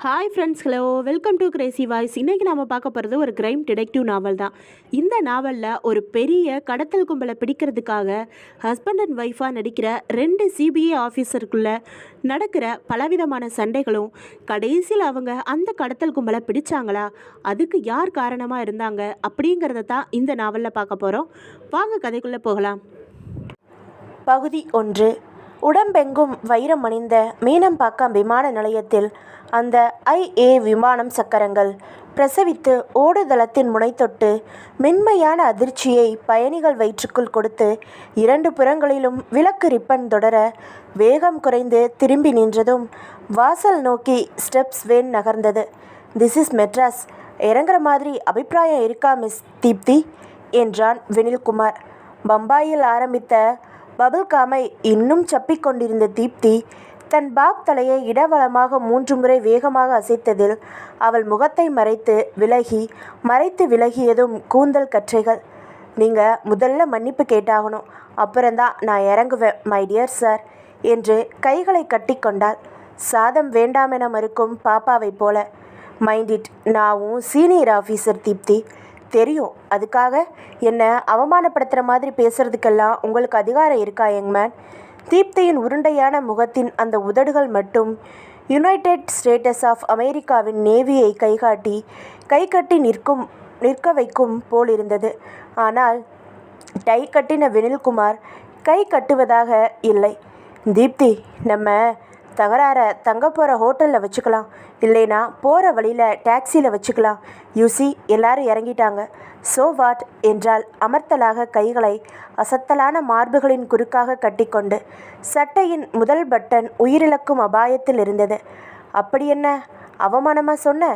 Hi friends, hello, welcome to Crazy voice. இன்றைக்கி நாம் பார்க்க போகிறது ஒரு கிரைம் டிடெக்டிவ் நாவல் தான். இந்த நாவலில் ஒரு பெரிய கடத்தல் கும்பலை பிடிக்கிறதுக்காக ஹஸ்பண்ட் அண்ட் ஒய்ஃபாக நடிக்கிற 2 சிபிஐ ஆஃபீஸருக்குள்ளே நடக்கிற பலவிதமான சண்டைகளும், கடைசியில் அவங்க அந்த கடத்தல் கும்பலை பிடிச்சாங்களா, அதுக்கு யார் காரணமாக இருந்தாங்க அப்படிங்கிறத தான் இந்த நாவலில் பார்க்க போகிறோம். வாங்க கதைக்குள்ளே போகலாம். பகுதி 1. உடம்பெங்கும் வைரம் அணிந்த மீனம்பாக்கம் விமான நிலையத்தில் அந்த IA விமானம் சக்கரங்கள் பிரசவித்து ஓடுதளத்தின் முனைத்தொட்டு மென்மையான அதிர்ச்சியை பயணிகள் வயிற்றுக்குள் கொடுத்து 2 புறங்களிலும் விளக்கு ரிப்பன் தொடர வேகம் குறைந்து திரும்பி நின்றதும் வாசல் நோக்கி ஸ்டெப்ஸ் வேன் நகர்ந்தது. This is Madras. இறங்குற மாதிரி அபிப்பிராயம் இருக்கா மிஸ் தீப்தி என்றான் வினில்குமார். பம்பாயில் ஆரம்பித்த பபிள்காமை இன்னும் சப்பிக்கொண்டிருந்த தீப்தி தன் பாப் தலையை இடவளமாக 3 முறை வேகமாக அசைத்ததில் அவள் முகத்தை மறைத்து விலகியதும் கூந்தல் கற்றைகள். நீங்கள் முதல்ல மன்னிப்பு கேட்டாகணும், அப்புறம்தான் நான் இறங்குவேன் மை டியர் சார் என்று கைகளை கட்டி கொண்டாள். சாதம் வேண்டாமென மறுக்கும் பாப்பாவை போல. மைண்ட் இட், நான் சீனியர் ஆஃபீஸர் தீப்தி, தெரியும். அதுக்காக என்னை அவமானப்படுத்துகிற மாதிரி பேசுறதுக்கெல்லாம் உங்களுக்கு அதிகாரம் இருக்கா யங்மேன்? தீப்தியின் உருண்டையான முகத்தின் அந்த உதடுகள் மட்டும் யுனைடெட் ஸ்டேட்டஸ் ஆஃப் அமெரிக்காவின் நேவியை கை கட்டி நிற்க வைக்கும் போல் இருந்தது. ஆனால் டை கட்டின வினில்குமார் கை கட்டுவதாக இல்லை. தீப்தி, நம்ம தகராறை தங்க போகிற ஹோட்டலில் வச்சுக்கலாம், இல்லைனா போகிற வழியில் டாக்ஸியில் வச்சுக்கலாம். யூசி எல்லாரும் இறங்கிட்டாங்க. சோ வாட் என்றால் அமர்த்தலாக கைகளை அசத்தலான மார்புகளின் குறுக்காக கட்டிக்கொண்டு. சட்டையின் முதல் பட்டன் உயிரிழக்கும் அபாயத்தில் இருந்தது. அப்படி என்ன அவமானமாக சொன்ன?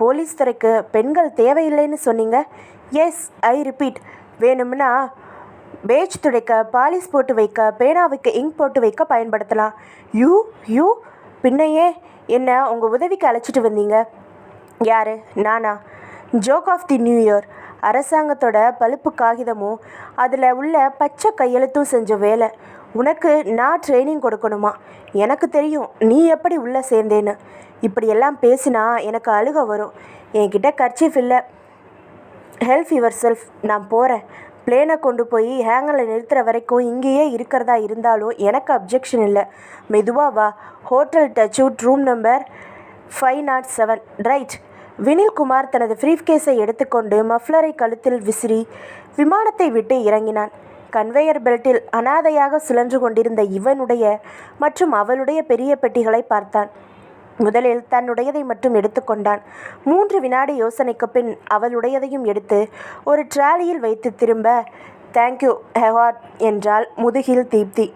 போலீஸ் துறைக்கு பெண்கள் தேவையில்லைன்னு சொன்னீங்க. Yes, I repeat. வேணும்னா பேஜ் துடைக்க, பாலிஷ் போட்டு வைக்க, பேனாவுக்கு இங்க் போட்டு வைக்க பயன்படுத்தலாம். யூ பின்னையே என்ன உங்கள் உதவிக்கு அழைச்சிட்டு வந்தீங்க? யார்? நானா? Joke of the new year. அரசாங்கத்தோட பழுப்பு காகிதமும் அதில் உள்ள பச்சை கையெழுத்தும் செஞ்ச வேலை. உனக்கு நான் ட்ரைனிங் கொடுக்கணுமா? எனக்கு தெரியும் நீ எப்படி உள்ளே சேர்ந்தேன்னு. இப்படியெல்லாம் பேசினா எனக்கு அழுக வரும். என்கிட்ட கர்ச்சீஃப் இல்லை. Help your self. நான் போகிறேன். பிளேனை கொண்டு போய் ஹேங்கரில் நிறுத்துகிற வரைக்கும் இங்கேயே இருக்கிறதா இருந்தாலும் எனக்கு அப்ஜெக்ஷன் இல்லை. மெதுவாக வா. Hotel touch out, room number 507. Right. Vinil Kumar தனது ப்ரீஃப்கேஸை எடுத்துக்கொண்டு மஃப்ளரை கழுத்தில் விசிறி விமானத்தை விட்டு இறங்கினான். கன்வேயர் பெல்ட்டில் அனாதையாக சுழன்று கொண்டிருந்த இவனுடைய மற்றும் அவளுடைய பெரிய பெட்டிகளை பார்த்தான். முதலில் தன்னுடையதை மட்டும் எடுத்துக்கொண்டான். 3 வினாடி யோசனைக்கு பின் அவளுடையதையும் எடுத்து ஒரு ட்ராலியில் வைத்து திரும்ப தேங்க்யூ ஹெவார்ட் என்றாள் முதுகில் தீப்தி.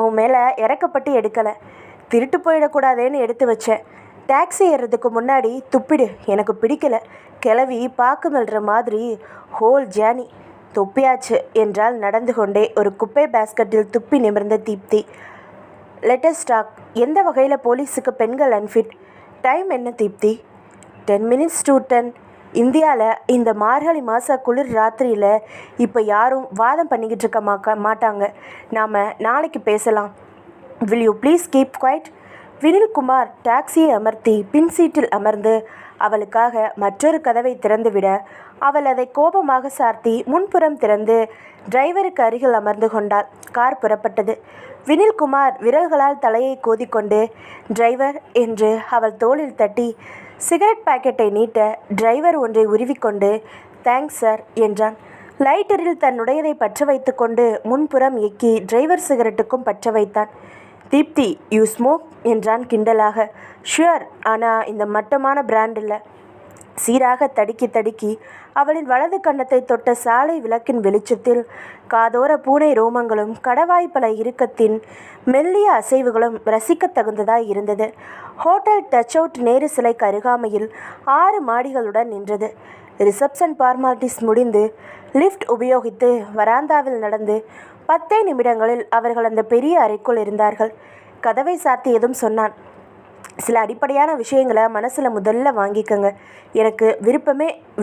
உன் மேலே இறக்கப்பட்டு எடுக்கலை, திருட்டு போயிடக்கூடாதேன்னு எடுத்து வச்சேன். டாக்ஸி ஏறுறதுக்கு முன்னாடி துப்பிடு, எனக்கு பிடிக்கல. கிளவி பாக்கு மெல்ற மாதிரி ஹோல் ஜேர்னி. தொப்பியாச்சு என்றால் நடந்து கொண்டே ஒரு குப்பை பேஸ்கட்டில் துப்பி நிமிர்ந்த தீப்தி. Latest talk. எந்த வகையில் போலீஸுக்கு பெண்கள் அன்ஃபிட்? டைம் என்ன தீப்தி? 10 minutes to 10. இந்தியாவில் இந்த மார்கழி மாத குளிர் ராத்திரியில் இப்போ யாரும் வாதம் பண்ணிக்கிட்டு இருக்க மாட்டாங்க. நாம் நாளைக்கு பேசலாம். Will you please keep quiet? Vinil Kumar டாக்ஸியை அமர்த்தி பின் சீட்டில் அமர்ந்து அவளுக்காக மற்றொரு கதவை திறந்துவிட அவள் அதை கோபமாக சார்த்தி முன்புறம் திறந்து டிரைவருக்கு அருகில் அமர்ந்து கொண்டாள். கார் புறப்பட்டது. வினில்குமார் விரல்களால் தலையை கோதிக்கொண்டு டிரைவர் என்று அவள் தோளில் தட்டி சிகரெட் பாக்கெட்டை நீட்ட டிரைவர் ஒன்றை உருவிக்கொண்டு தேங்க்ஸ் சார் என்றான். லைட்டரில் தன்னுடையதை பற்ற வைத்து கொண்டு முன்புறம் எக்கி டிரைவர் சிகரெட்டுக்கும் பற்ற வைத்தான். தீப்தி, யூ ஸ்மோக் என்றான் கிண்டலாக. ஷுவர், ஆனால் இந்த மட்டமான பிராண்ட் இல்லை. சீராக தடுக்கி அவளின் வலது கன்னத்தை தொட்ட சாலை விளக்கின் வெளிச்சத்தில் காதோர பூனை ரோமங்களும் கடவாய்ப்பழ இறுக்கத்தின் மெல்லிய அசைவுகளும் ரசிக்க தகுந்ததாய் இருந்தது. ஹோட்டல் டச் அவுட் நேரு சிலைக்கு அருகாமையில் 6 மாடிகளுடன் நின்றது. ரிசப்ஷன் ஃபார்மாலிட்டிஸ் முடிந்து லிஃப்ட் உபயோகித்து வராந்தாவில் நடந்து 10 நிமிடங்களில் அவர்கள் அந்த பெரிய அறைக்குள் இருந்தார்கள். கதவை சாத்தியதும் சொன்னான், சில அடிப்படையான விஷயங்களை மனசில் முதல்ல வாங்கிக்கங்க. எனக்கு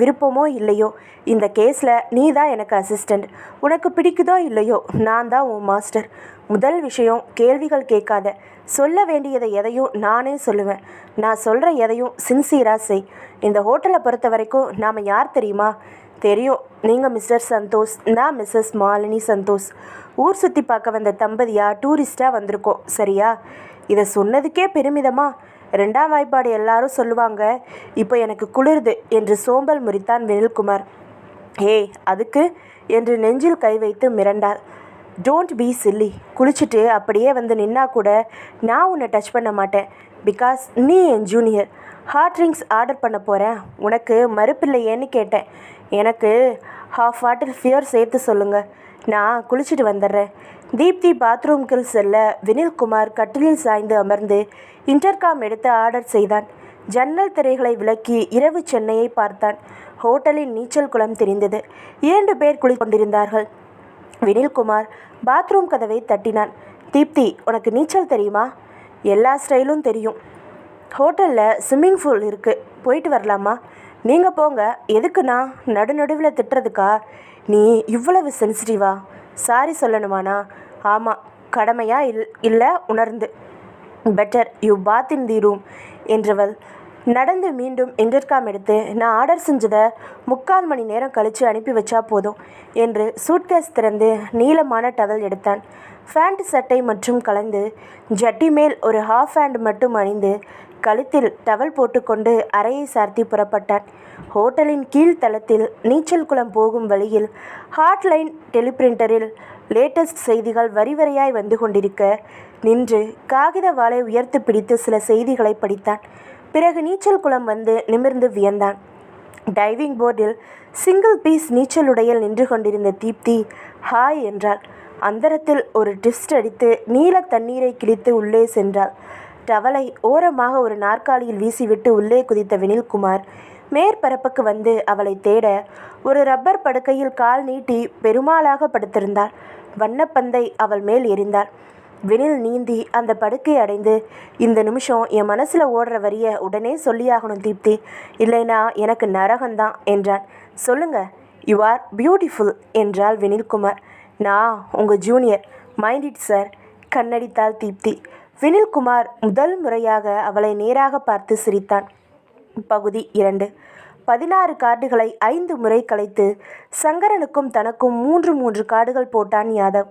விருப்பமோ இல்லையோ இந்த கேஸில் நீ தான் எனக்கு அசிஸ்டண்ட். உனக்கு பிடிக்குதோ இல்லையோ நான் தான் உன் மாஸ்டர். முதல் விஷயம், கேள்விகள் கேட்காத. சொல்ல வேண்டியதை எதையும் நானே சொல்லுவேன். நான் சொல்கிற எதையும் சின்சியராக செய். இந்த ஹோட்டலை பொறுத்த வரைக்கும் நாம் யார் தெரியுமா? தெரியும், நீங்கள் மிஸ்டர் சந்தோஷ், நான் மிஸ்ஸஸ் மாலினி சந்தோஷ். ஊர் சுற்றி பார்க்க வந்த தம்பதியாக டூரிஸ்டாக வந்திருக்கோம், சரியா? இதை சொன்னதுக்கே பெருமிதமா? ரெண்டாம் வாய்ப்பாடு எல்லாரும் சொல்லுவாங்க. இப்போ எனக்கு குளிருது என்று சோம்பல் முறித்தான் வினில்குமார். ஏய் அதுக்கு என்று நெஞ்சில் கை வைத்து மிரண்டாள். Don't be chilli. குளிச்சுட்டு அப்படியே வந்து நின்னா கூட நான் உன்னை டச் பண்ண மாட்டேன். பிகாஸ் நீ என் ஜூனியர். ஹாட் ட்ரிங்க்ஸ் ஆர்டர் பண்ண போகிறேன். உனக்கு மறுப்பில்லையேன்னு கேட்டேன். எனக்கு ஹாஃப் வாட்டர் ஃபியர் சேர்த்து சொல்லுங்கள். நான் குளிச்சுட்டு வந்துடுறேன். தீப்தி பாத்ரூம்க்கு செல்ல வினில்குமார் கட்டிலில் சாய்ந்து அமர்ந்து இன்டர்காம் எடுத்து ஆர்டர் செய்தான். ஜன்னல் திரைகளை விலக்கி இரவு சென்னையை பார்த்தான். ஹோட்டலின் நீச்சல் குளம் தெரிந்தது. 2 பேர் குளிக்கொண்டிருந்தார்கள். வினில்குமார் பாத்ரூம் கதவை தட்டினான். தீப்தி, உனக்கு நீச்சல் தெரியுமா? எல்லா ஸ்டைலும் தெரியும். ஹோட்டலில் ஸ்விம்மிங் பூல் இருக்குது, போயிட்டு வரலாமா? நீங்கள் போங்க. எதுக்குண்ணா நடுநடுவில் திட்டுறதுக்கா? நீ இவ்வளவு சென்சிட்டிவா? சாரி சொல்லணுமாண்ணா? ஆமாம், கடமையா இல்லை உணர்ந்து. Better you bath in the room என்றவள் நடந்து மீண்டும் இன்டர்காம் எடுத்து, நான் ஆர்டர் செஞ்சதை 3/4 மணி நேரம் கழித்து அனுப்பி வச்சா போதும் என்று சூட்கேஸ் திறந்து நீளமான டவல் எடுத்தான். ஃபேண்ட் சட்டை மற்றும் கலந்து ஜட்டி மேல் ஒரு ஹாஃப் ஹேண்ட் மட்டும் அணிந்து கழுத்தில் டவல் போட்டுக்கொண்டு அறையை சார்த்தி புறப்பட்டான். ஹோட்டலின் கீழ்த்தளத்தில் நீச்சல் குளம் போகும் வழியில் ஹாட்லைன் டெலிபிரிண்டரில் லேட்டஸ்ட் செய்திகள் வரி வரியாய் வந்து கொண்டிருக்க நின்று காகித வாளை உயர்த்து பிடித்து சில செய்திகளை படித்தான். பிறகு நீச்சல் குளம் வந்து நிமிர்ந்து வியந்தான். டைவிங் போர்டில் சிங்கிள் பீஸ் நீச்சலுடையில் நின்று கொண்டிருந்த தீப்தி ஹாய் என்றாள். அந்தரத்தில் ஒரு ட்விஸ்ட் அடித்து நீல தண்ணீரை கிழித்து உள்ளே சென்றாள். டவலை ஓரமாக ஒரு நாற்காலியில் வீசிவிட்டு உள்ளே குதித்த வினில்குமார் மேற்பரப்புக்கு வந்து அவளை தேட ஒரு ரப்பர் படுக்கையில் கால் நீட்டி பெருமாளாக படுத்திருந்தாள். வண்ணப்பந்தை அவள் மேல் எறிந்தாள். வினில் நீந்தி அந்த படுக்கை அடைந்து, இந்த நிமிஷம் என் மனசில் ஓடுற வரிய உடனே சொல்லியாகணும் தீப்தி, இல்லைனா எனக்கு நரகந்தான் என்றான். சொல்லுங்க. யூ ஆர் பியூட்டிஃபுல் என்றாள் வினில்குமார். நான் உங்கள் ஜூனியர். Mind it sir. கண்ணடித்தாள் தீப்தி. வினில்குமார் முதல் முறையாக அவளை நேராக பார்த்து சிரித்தான். பகுதி 2. 16 கார்டுகளை 5 முறை கலைத்து சங்கரனுக்கும் தனக்கும் 3 கார்டுகள் போட்டான் யாதவ்.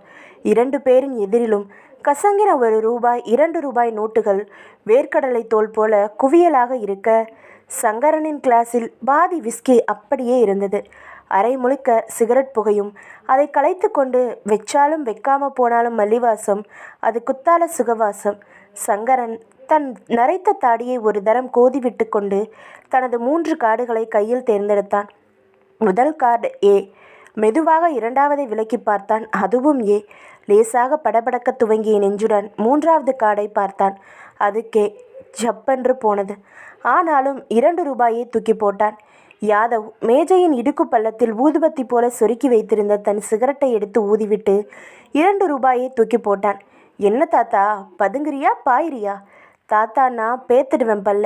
2 பேரின் எதிரிலும் கசங்கின ₹1 ₹2 நோட்டுகள் வேர்க்கடலை தோல் போல குவியலாக இருக்க, சங்கரனின் கிளாஸில் பாதி விஸ்கி அப்படியே இருந்தது. அரை முழுக்க சிகரெட் புகையும். அதை களைத்து கொண்டு வெச்சாலும் வைக்காம போனாலும் மல்லிவாசம், அது குத்தால சுகவாசம். சங்கரன் தன் நரைத்த தாடியை ஒரு தரம் கோதிவிட்டு கொண்டு தனது 3 கார்டுகளை கையில் தேர்ந்தெடுத்தான். முதல் கார்டு ஏ. மெதுவாக 2வதை விலக்கி பார்த்தான். அதுவும் ஏ. லேசாக படபடக்க துவங்கிய நெஞ்சுடன் 3வது கார்டை பார்த்தான். அது கே. ஜப்பென்று போனது. ஆனாலும் ₹2 தூக்கி போட்டான். யாதவ் மேஜையின் இடுக்கு பள்ளத்தில் ஊதுபத்தி போல சொருக்கி வைத்திருந்த தன் சிகரெட்டை எடுத்து ஊதிவிட்டு ₹2 தூக்கி போட்டான். என்ன தாத்தா, பதுங்குறியா பாயிரியா? தாத்தான்னா பேத்துடுவேன் பல்ல.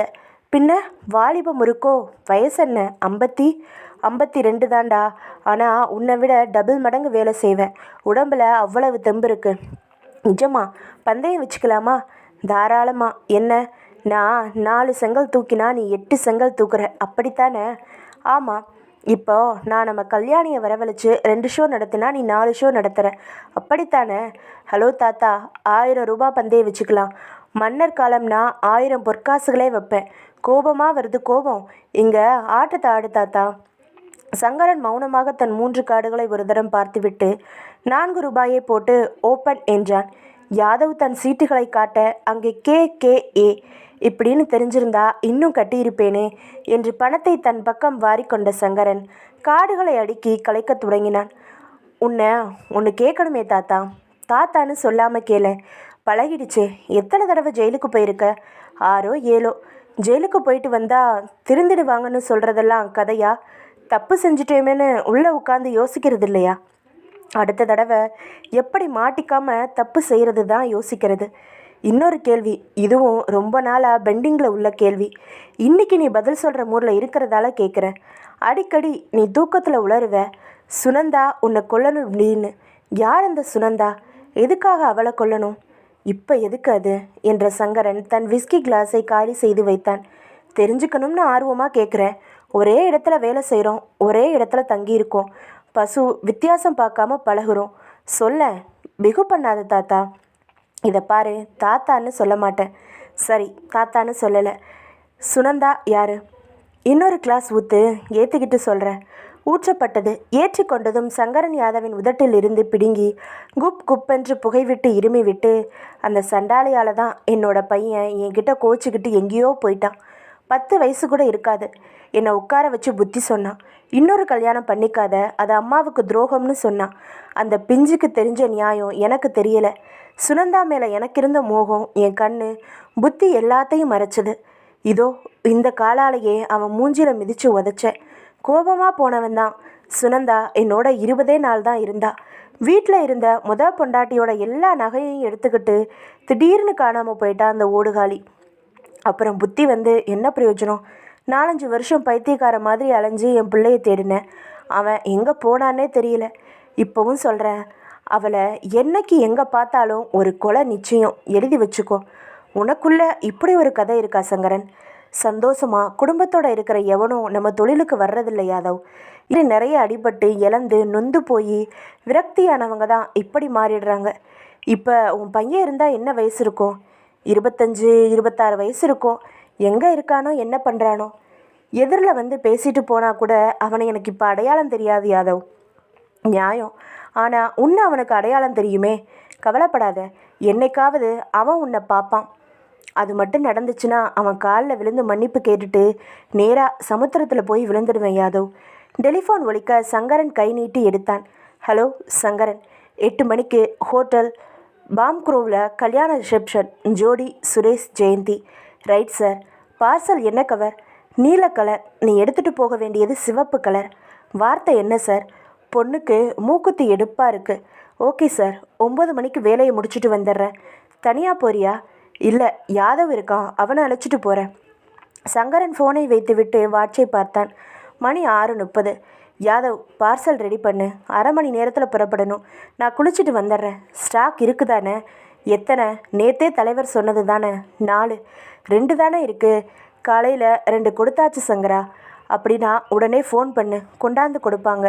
பின்ன வாலிபம் இருக்கோ? வயசென்ன? 52 தாண்டா. ஆனால் உன்னை விட டபுள் மடங்கு வேலை செய்வேன். உடம்புல அவ்வளவு தெம்பு இருக்கு. நிஜமா? பந்தயம் வச்சுக்கலாமா? தாராளமா. என்ன, நான் 4 செங்கல் தூக்கினா நீ 8 செங்கல் தூக்குற, அப்படித்தானே? ஆமாம். இப்போ நான் நம்ம கல்யாணியை வரவழைச்சு 2 ஷோ நடத்தினா நீ 4 ஷோ நடத்துகிற, அப்படித்தானே? ஹலோ தாத்தா, ₹1000 பந்தயம் வச்சுக்கலாம். மன்னர் காலம்னா 1000 பொற்காசுகளே வைப்பேன். கோபமாக வருது கோபம். இங்கே ஆட்டத்தை ஆடு தாத்தா. சங்கரன் மௌனமாக தன் 3 கார்டுகளை ஒரு தரம் பார்த்துவிட்டு ₹4 போட்டு ஓப்பன் என்றான். யாதவ் தன் சீட்டுகளை காட்ட அங்கே KKA இப்படின்னு தெரிஞ்சிருந்தா இன்னும் கட்டியிருப்பேனே என்று பணத்தை தன் பக்கம் வாரிக்கொண்ட சங்கரன் கார்டுகளை அடுக்கி கலைக்க தொடங்கினான். ஒன்று கேட்கணுமே தாத்தா. தாத்தான்னு சொல்லாமல் கேள. பழகிடுச்சு. எத்தனை தடவை ஜெயிலுக்கு போயிருக்க? 6ஓ 7ஓ. ஜெயிலுக்கு போயிட்டு வந்தால் திருந்திடுவாங்கன்னு சொல்கிறதெல்லாம் கதையா? தப்பு செஞ்சுட்டேமேன்னு உள்ளே உட்காந்து யோசிக்கிறது இல்லையா? அடுத்த தடவை எப்படி மாட்டிக்காமல் தப்பு செய்கிறது தான் யோசிக்கிறது. இன்னொரு கேள்வி, இதுவும் ரொம்ப நாளாக பெண்டிங்கில் உள்ள கேள்வி. இன்னைக்கு நீ பதில் சொல்கிற மூடில் இருக்கிறதால கேட்குறேன். அடிக்கடி நீ தூக்கத்தில் உளருவ, சுனந்தா உன்னை கொல்லணும் அப்படின்னு. யார் அந்த சுனந்தா? எதுக்காக அவளை கொல்லணும்? இப்போ எதுக்கு அது என்ற சங்கரன் தன் விஸ்கி கிளாஸை காலி செய்து வைத்தான். தெரிஞ்சுக்கணும்னு ஆர்வமாக கேட்குறேன். ஒரே இடத்துல வேலை செய்கிறோம், ஒரே இடத்துல தங்கியிருக்கோம், பசு வித்தியாசம் பார்க்காம பழகுறோம். சொல்ல. பிகு பண்ணாத தாத்தா. இதை பாரு, தாத்தான்னு சொல்ல மாட்டேன். சரி, தாத்தான்னு சொல்லலை. சுனந்தா யாரு? இன்னொரு கிளாஸ் ஊற்று, ஏற்றிக்கிட்டு சொல்கிறேன். ஊற்றப்பட்டது. ஏற்றிக்கொண்டதும் சங்கரன் யாதவின் உதட்டில் இருந்து பிடுங்கி குப் குப்பென்று புகைவிட்டு இருமி விட்டு, அந்த சண்டாளியால் தான் என்னோட பையன் என்கிட்ட கோச்சிக்கிட்டு எங்கேயோ போயிட்டான். 10 வயசு கூட இருக்காது. என்னை உட்கார வச்சு புத்தி சொன்னான். இன்னொரு கல்யாணம் பண்ணிக்காத, அது அம்மாவுக்கு துரோகம்னு சொன்னான். அந்த பிஞ்சுக்கு தெரிஞ்ச நியாயம் எனக்கு தெரியலை. சுனந்தா மேலே எனக்கு இருந்த மோகம் என் கண்ணு புத்தி எல்லாத்தையும் மறைச்சது. இதோ இந்த காலாலேயே அவன் மூஞ்சில மிதித்து உதச்சேன். கோபமாக போனவன் தான். சுனந்தா என்னோட 20 நாள் தான் இருந்தா. வீட்டில் இருந்த பொண்டாட்டியோட எல்லா நகையையும் எடுத்துக்கிட்டு திடீர்னு காணாமல் போயிட்டா அந்த ஓடுகாலி. அப்புறம் புத்தி வந்து என்ன பிரயோஜனம்? 4-5 வருஷம் பைத்தியக்கார மாதிரி அலைஞ்சு என் பிள்ளையை தேடினேன். அவன் எங்கே போனான்னே தெரியல. இப்போவும் சொல்கிறேன், அவளை என்னைக்கு எங்கே பார்த்தாலும் ஒரு கொலை நிச்சயம். எழுதி வச்சுக்கோ. உனக்குள்ள இப்படி ஒரு கதை இருக்கா சங்கரன்? சந்தோஷமாக குடும்பத்தோடு இருக்கிற எவனும் நம்ம தொழிலுக்கு வர்றதில்லை யாதவ். இது நிறைய அடிபட்டு இழந்து நொந்து போய் விரக்தியானவங்க தான் இப்படி மாறிடுறாங்க. இப்போ உன் பையன் இருந்தால் என்ன வயசு இருக்கும்? 25-26 வயசு இருக்கும். எங்கே இருக்கானோ, என்ன பண்ணுறானோ? எதிரில் வந்து பேசிட்டு போனால் கூட அவனை எனக்கு இப்போ அடையாளம் தெரியாது யாதவ். நியாயம். ஆனால் உன்னை அவனுக்கு அடையாளம் தெரியுமே. கவலைப்படாத, என்னைக்காவது அவன் உன்னை பார்ப்பான். அது மட்டும் நடந்துச்சுன்னா அவன் காலில் விழுந்து மன்னிப்பு கேட்டுட்டு நேராக சமுத்திரத்தில் போய் விழுந்துடுவேன் யாதவ். டெலிஃபோன் ஒலிக்க சங்கரன் கை நீட்டி எடுத்தான். ஹலோ சங்கரன். 8 மணிக்கு ஹோட்டல் பாம்க்ரோவில் கல்யாண ரிசப்ஷன். ஜோடி Suresh Jayanthi. Right sir. Parcel என்ன கவர்? நீல கலர். நீ எடுத்துகிட்டு போக வேண்டியது சிவப்பு கலர். வார்த்தை என்ன சார்? பொண்ணுக்கு மூக்குத்தி எடுப்பாக இருக்குது. ஓகே சார், 9 மணிக்கு வேலையை முடிச்சுட்டு வந்துடுறேன். தனியாக போறியா? இல்லை, யாதவ் இருக்கான், அவனை அழைச்சிட்டு போகிறேன். சங்கரன் ஃபோனை வைத்துவிட்டு வாட்சை பார்த்தான். மணி 6:30. யாதவ், பார்சல் ரெடி பண்ணு. 1/2 மணி நேரத்தில் புறப்படணும். நான் குளிச்சுட்டு வந்துடுறேன். ஸ்டாக் இருக்குதானே? எத்தனை? நேத்தே தலைவர் சொன்னது தானே? 4. 2 தானே இருக்குது. காலையில் 2 கொடுத்தாச்சு சங்கரா. அப்படின்னா உடனே ஃபோன் பண்ணு, கொண்டாந்து கொடுப்பாங்க.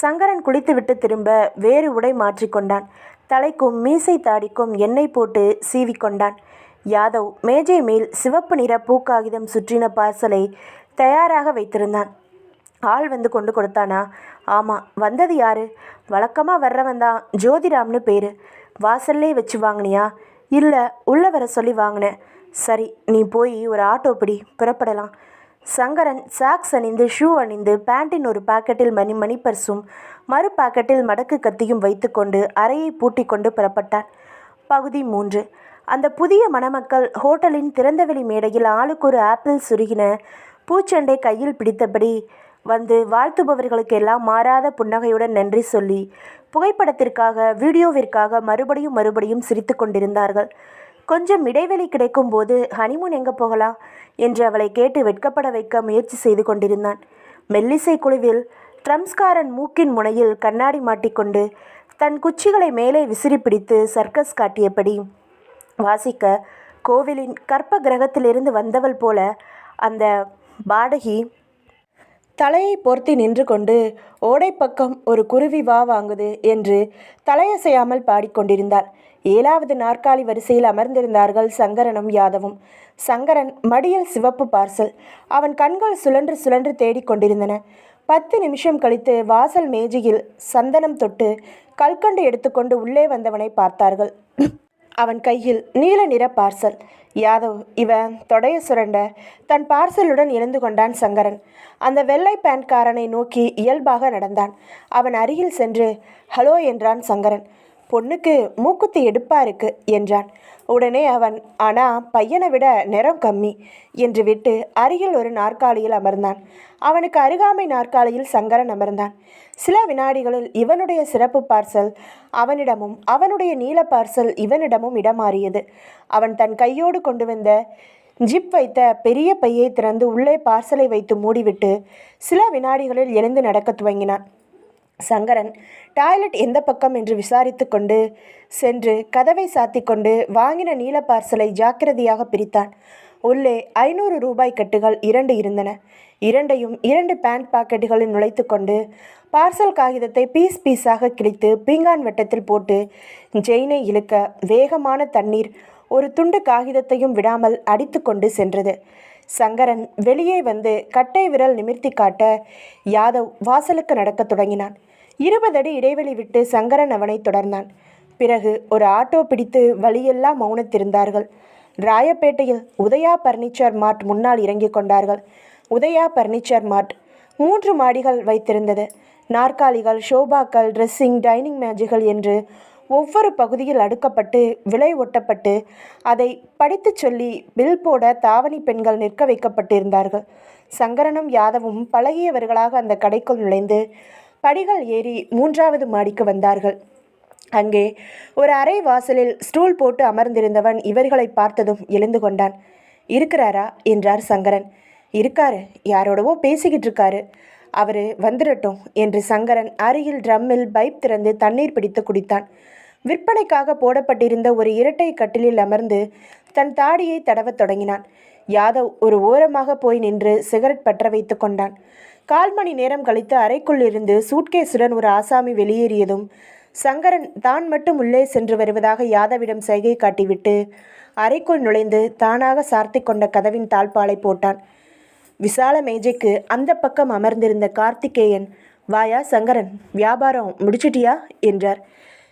சங்கரன் குளித்து விட்டு திரும்ப வேறு உடை மாற்றிக்கொண்டான். தலைக்கும் மீசை தாடிக்கும் எண்ணெய் போட்டு சீவிக்கொண்டான். யாதவ் மேஜை மேல் சிவப்பு நிற பூக்காகிதம் சுற்றின பார்சலை தயாராக வைத்திருந்தான். ஆள் வந்து கொண்டு கொடுத்தானா? ஆமாம். வந்தது யாரு? வழக்கமாக வர்றவன் தான், ஜோதிராம்னு பேர். வாசல்லே வச்சு வாங்கினியா? இல்லை, உள்ளே வர சொல்லி வாங்கினேன். சரி, நீ போய் ஒரு ஆட்டோ பிடி, புறப்படலாம். சங்கரன் சாக்ஸ் அணிந்து ஷூ அணிந்து பேண்டின் ஒரு பாக்கெட்டில் மணி பர்ஸும் மறு பாக்கெட்டில் மடக்கு கத்தியும் வைத்துக்கொண்டு அறையை பூட்டி கொண்டு புறப்பட்டான். பகுதி 3. அந்த புதிய மணமக்கள் ஹோட்டலின் திறந்தவெளி மேடையில் ஆளுக்கு ஒரு ஆப்பிள் சுருகின பூச்செண்டை கையில் பிடித்தபடி வந்து வாழ்த்துபவர்களுக்கெல்லாம் மாறாத புன்னகையுடன் நன்றி சொல்லி புகைப்படத்திற்காக வீடியோவிற்காக மறுபடியும் சிரித்து கொண்டிருந்தார்கள். கொஞ்சம் இடைவெளி கிடைக்கும் போது ஹனிமூன் எங்கே போகலாம் என்று அவளை கேட்டு வெட்கப்பட வைக்க முயற்சி செய்து கொண்டிருந்தான். மெல்லிசை குழுவில் ட்ரம்ஸ்காரன் மூக்கின் முனையில் கண்ணாடி மாட்டிக்கொண்டு தன் குச்சிகளை மேலே விசிறி பிடித்து சர்க்கஸ் காட்டியபடி வாசிக்க கோவிலின் கற்ப கிரகத்திலிருந்து வந்தவள் போல அந்த பாடகி தலையை பொருத்தி நின்று கொண்டு ஓடை பக்கம் ஒரு குருவி வா வாங்குது என்று தலையசையாமல் பாடிக்கொண்டிருந்தாள். 7வது நாற்காலி வரிசையில் அமர்ந்திருந்தார்கள் சங்கரனும் யாதவும். சங்கரன் மடியில் சிவப்பு பார்சல். அவன் கண்கள் சுழன்று தேடிக்கொண்டிருந்தன. 10 நிமிஷம் கழித்து வாசல் மேஜையில் சந்தனம் தொட்டு கல்கண்டு எடுத்துக்கொண்டு உள்ளே வந்தவனை பார்த்தார்கள். அவன் கையில் நீல நிற பார்சல். யாதவ் இவன் தொடைய சுரண்ட தன் பார்சலுடன் எழுந்து கொண்டான் சங்கரன். அந்த வெள்ளை பேண்ட்காரனை நோக்கி இயல்பாக நடந்தான். அவன் அருகில் சென்று ஹலோ என்றான் சங்கரன். பொண்ணுக்கு மூக்குத்தி எடுப்பா இருக்கு என்றான். உடனே அவன், ஆனா பையனை விட நிறம் கம்மி என்று விட்டு அருகில் ஒரு நாற்காலியில் அமர்ந்தான். அவனுக்கு அருகாமை நாற்காலியில் சங்கரன் அமர்ந்தான். சில வினாடிகளில் இவனுடைய சிறப்பு பார்சல் அவனிடமும் அவனுடைய நீல பார்சல் இவனிடமும் இடமாறியது. அவன் தன் கையோடு கொண்டு வந்த ஜிப் வைத்த பெரிய பையை திறந்து உள்ளே பார்சலை வைத்து மூடிவிட்டு சில வினாடிகளில் எழுந்து நடக்க துவங்கினான். சங்கரன் டாய்லெட் எந்த பக்கம் என்று விசாரித்து கொண்டு சென்று கதவை சாத்தி கொண்டு வாங்கின நீல பார்சலை ஜாக்கிரதையாக பிரித்தான். உள்ளே 500 ரூபாய் கட்டுகள் 2 இருந்தன. இரண்டையும் 2 பேண்ட் பாக்கெட்டுகளில் நுழைத்து கொண்டு பார்சல் காகிதத்தை பீஸ் பீஸாக கிழித்து பீங்கான் வட்டத்தில் போட்டு ஜெயினை இழுக்க வேகமான தண்ணீர் ஒரு துண்டு காகிதத்தையும் விடாமல் அடித்து கொண்டு சென்றது. சங்கரன் வெளியே வந்து கட்டை விரல் நிமிர்த்தி காட்ட யாதவ் வாசலுக்கு நடக்கத் தொடங்கினான். 20 அடி இடைவெளி விட்டு சங்கரன் அவனை தொடர்ந்தான். பிறகு ஒரு ஆட்டோ பிடித்து வழியெல்லாம் மௌனத்திருந்தார்கள். ராயப்பேட்டையில் உதயா பர்னிச்சர் மார்ட் முன்னால் இறங்கி கொண்டார்கள். உதயா பர்னிச்சர் மார்ட் 3 மாடிகள் வைத்திருந்தது. நாற்காலிகள், ஷோபாக்கள், ட்ரெஸ்ஸிங், டைனிங் மேஜைகள் என்று ஒவ்வொரு பகுதியில் அடுக்கப்பட்டு விலை ஒட்டப்பட்டு அதை படித்து சொல்லி பில் போட தாவணி பெண்கள் நிற்க வைக்கப்பட்டிருந்தார்கள். சங்கரனும் யாதவும் பழகியவர்களாக அந்த கடைக்குள் நுழைந்து படிகள் ஏறி 3வது மாடிக்கு வந்தார்கள். அங்கே ஒரு அறை வாசலில் ஸ்டூல் போட்டு அமர்ந்திருந்தவன் இவர்களை பார்த்ததும் எழுந்து கொண்டான். இருக்கிறாரா என்றார் சங்கரன். இருக்காரு, யாரோடவோ பேசிக்கிட்டு இருக்காரு, அவரு வந்துடட்டும் என்று சங்கரன் அருகில் ட்ரம்மில் பைப் திறந்து தண்ணீர் பிடித்து குடித்தான். விற்பனைக்காக போடப்பட்டிருந்த ஒரு இரட்டை கட்டிலில் அமர்ந்து தன் தாடியை தடவத் தொடங்கினான். யாதவ் ஒரு ஓரமாக போய் நின்று சிகரெட் பற்ற வைத்து கொண்டான். 1/4 மணி நேரம் கழித்து அறைக்குள் இருந்து சூட்கேஸுடன் ஒரு ஆசாமி வெளியேறியதும் சங்கரன் தான் மட்டும் உள்ளே சென்று வருவதாக யாதவிடம் சைகை காட்டிவிட்டு அறைக்குள் நுழைந்து தானாக சார்த்தி கொண்ட கதவின் தாழ்பாலை போட்டான். விசால மேஜைக்கு அந்த பக்கம் அமர்ந்திருந்த கார்த்திகேயன், வாயா சங்கரன், வியாபாரம் முடிச்சிட்டியா என்றார்.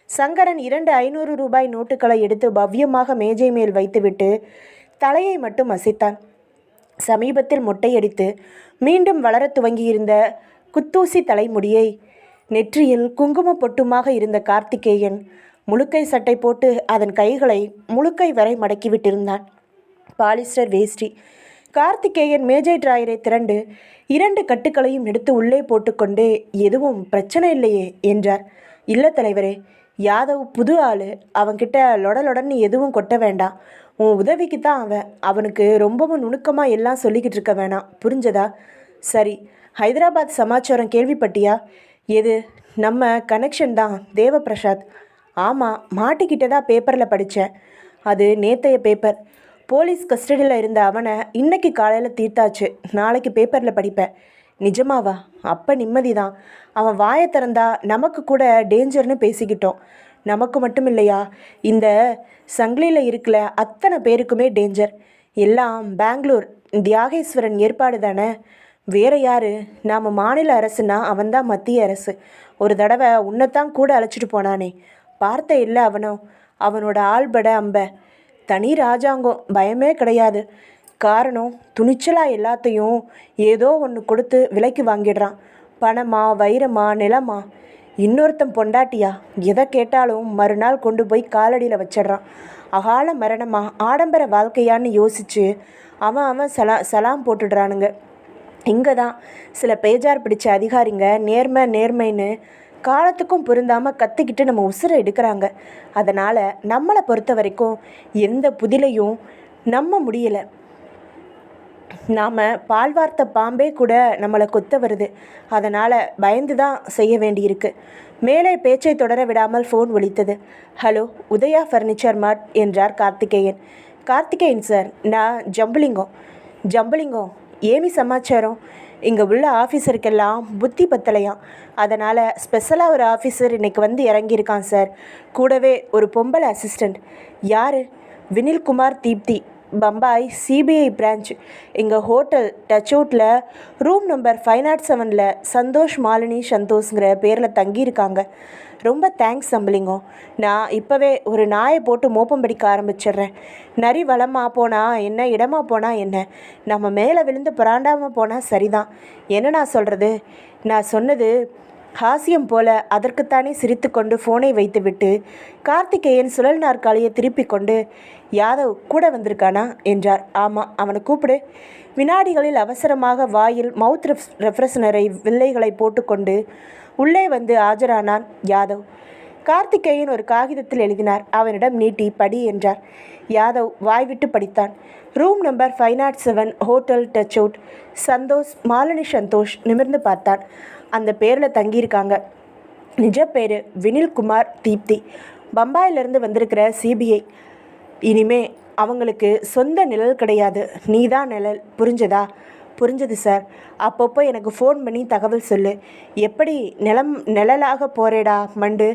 சங்கரன் 2 500 ரூபாய் நோட்டுகளை எடுத்து பவ்யமாக மேஜை மேல் வைத்துவிட்டு தலையை மட்டும் அசைத்தான். சமீபத்தில் மொட்டையடித்து மீண்டும் வளரத் துவங்கியிருந்த குத்தூசி தலைமுடியை நெற்றியில் குங்கும பொட்டுமாக இருந்த கார்த்திகேயன் முழுக்கை சட்டை போட்டு அதன் கைகளை முழுக்கை வரை மடக்கிவிட்டிருந்தான். பாலிஸ்டர் வேஷ்டி. கார்த்திகேயன் மேஜை டிராயரை திரண்டு 2 கட்டுக்களையும் எடுத்து உள்ளே போட்டுக்கொண்டு, எதுவும் பிரச்சனை இல்லையே என்றார். இல்லை தலைவரே, யாதவ் புது ஆள், அவன்கிட்ட லொடலொடன்னு எதுவும் கொட்ட வேண்டாம். உன் உதவிக்கு தான் அவனுக்கு ரொம்பவும் நுணுக்கமாக எல்லாம் சொல்லிக்கிட்டு இருக்க வேணாம், புரிஞ்சதா? சரி, ஹைதராபாத் சமாச்சாரம் கேள்விப்பட்டியா? எது? நம்ம கனெக்ஷன் தான், தேவப்பிரசாத். ஆமாம், மாட்டிக்கிட்டதா பேப்பரில் படித்தேன். அது நேத்தைய பேப்பர். போலீஸ் கஸ்டடியில் இருந்த அவனை இன்னைக்கு காலையில் தீர்த்தாச்சு. நாளைக்கு பேப்பரில் படிப்பேன். நிஜமாவா? அப்போ நிம்மதி தான். அவன் வாயை திறந்தா நமக்கு கூட டேஞ்சர்னு பேசிக்கிட்டோம். நமக்கு மட்டும் இல்லையா, இந்த சங்கிலியில் இருக்கல அத்தனை பேருக்குமே டேஞ்சர். எல்லாம் பெங்களூர் தியாகேஸ்வரன் ஏற்பாடு தானே, வேற யாரு? நாம் மாநில அரசுனா அவன்தான் மத்திய அரசு. ஒரு தடவை உன்னைத்தான் கூட அழைச்சிட்டு போனானே, பார்த்த இல்லை அவனோட ஆள்பட அம்ப தனி ராஜாங்கம், பயமே கிடையாது. காரணம், துணிச்சலாக எல்லாத்தையும் ஏதோ ஒன்று கொடுத்து விலைக்கு வாங்கிடுறான். பணமா, வைரமா, நிலமா, இன்னொருத்தன் பொண்டாட்டியா, எதை கேட்டாலும் மறுநாள் கொண்டு போய் காலடியில் வச்சிட்றான். அகால மரணமா, ஆடம்பர வாழ்க்கையான்னு யோசித்து அவன் சலாம் போட்டுடுறானுங்க. இங்கே தான் சில பேஜார் பிடிச்ச அதிகாரிங்க நேர்மைன்னு காலத்துக்கும் பொருந்தாமல் கத்திக்கிட்டு நம்ம உசுரை எடுக்கிறாங்க. அதனால் நம்மளை பொறுத்த வரைக்கும் எந்த புதிலையும் நம்ப முடியலை. நாம் பால்வார்த்த பாம்பே கூட நம்மளை கொத்த வருது. அதனால் பயந்து தான் செய்ய வேண்டியிருக்கு. மேலே பேச்சை தொடர விடாமல் ஃபோன் ஒலித்தது. ஹலோ, உதயா ஃபர்னிச்சர் மார்ட் என்றார் கார்த்திகேயன். கார்த்திகேயன் சார், நான் ஜம்புலிங்கம். ஏமி சமாச்சாரம்? இங்கே உள்ள ஆஃபீஸருக்கெல்லாம் புத்தி பத்தலையாம். அதனால் ஸ்பெஷலாக ஒரு ஆஃபீஸர் இன்றைக்கி வந்து இறங்கியிருக்கான் சார். கூடவே ஒரு பொம்பளை அசிஸ்டண்ட். யார்? Vinilkumar Deepthi, Bombay CBI branch. எங்கள் ஹோட்டல் டச் அவுட்டில் ரூம் நம்பர் 507 சந்தோஷ் மாலினி சந்தோஷ்ங்கிற பேரில் தங்கியிருக்காங்க. ரொம்ப தேங்க்ஸ் சம்பளிங்கம். நான் இப்போவே ஒரு நாயை போட்டு மோப்பம் பிடிக்க ஆரம்பிச்சிடுறேன். நரி வளமாக போனால் என்ன, இடமா போனால் என்ன, நம்ம மேலே விழுந்து புராண்டாமல் போனால் சரிதான். என்ன நான் சொல்கிறது? நான் சொன்னது ஹாஸ்யம் போல அதற்குத்தானே சிரித்து கொண்டு ஃபோனை வைத்துவிட்டு கார்த்திகேயன் சுழல் நாற்காலியை திருப்பி கொண்டு, யாதவ் கூட வந்திருக்கானா என்றார். ஆமாம், அவனை கூப்பிடு. வினாடிகளில் அவசரமாக வாயில் மவுத் ரெஃப்ரெஷனரை வில்லைகளை போட்டுக்கொண்டு உள்ளே வந்து ஆஜரானான் யாதவ். கார்த்திகேயன் ஒரு காகிதத்தில் எழுதினார். அவனிடம் நீட்டி படி என்றார். யாதவ் வாய்விட்டு படித்தான். Room number 507, hotel touch out. Santhosh, Malini Santhosh. நிமிர்ந்து பார்த்தான். அந்த பேரில் தங்கியிருக்காங்க. நிஜ பேர் வினில்குமார் தீப்தி. பம்பாயிலிருந்து வந்திருக்கிற சிபிஐ. இனிமே அவங்களுக்கு சொந்த நிழல் கிடையாது, நீதான் நிழல். புரிஞ்சதா? புரிஞ்சது சார். அப்பப்போ எனக்கு ஃபோன் பண்ணி தகவல் சொல்லு. எப்படி நிழலாக போறேடா மண்டு.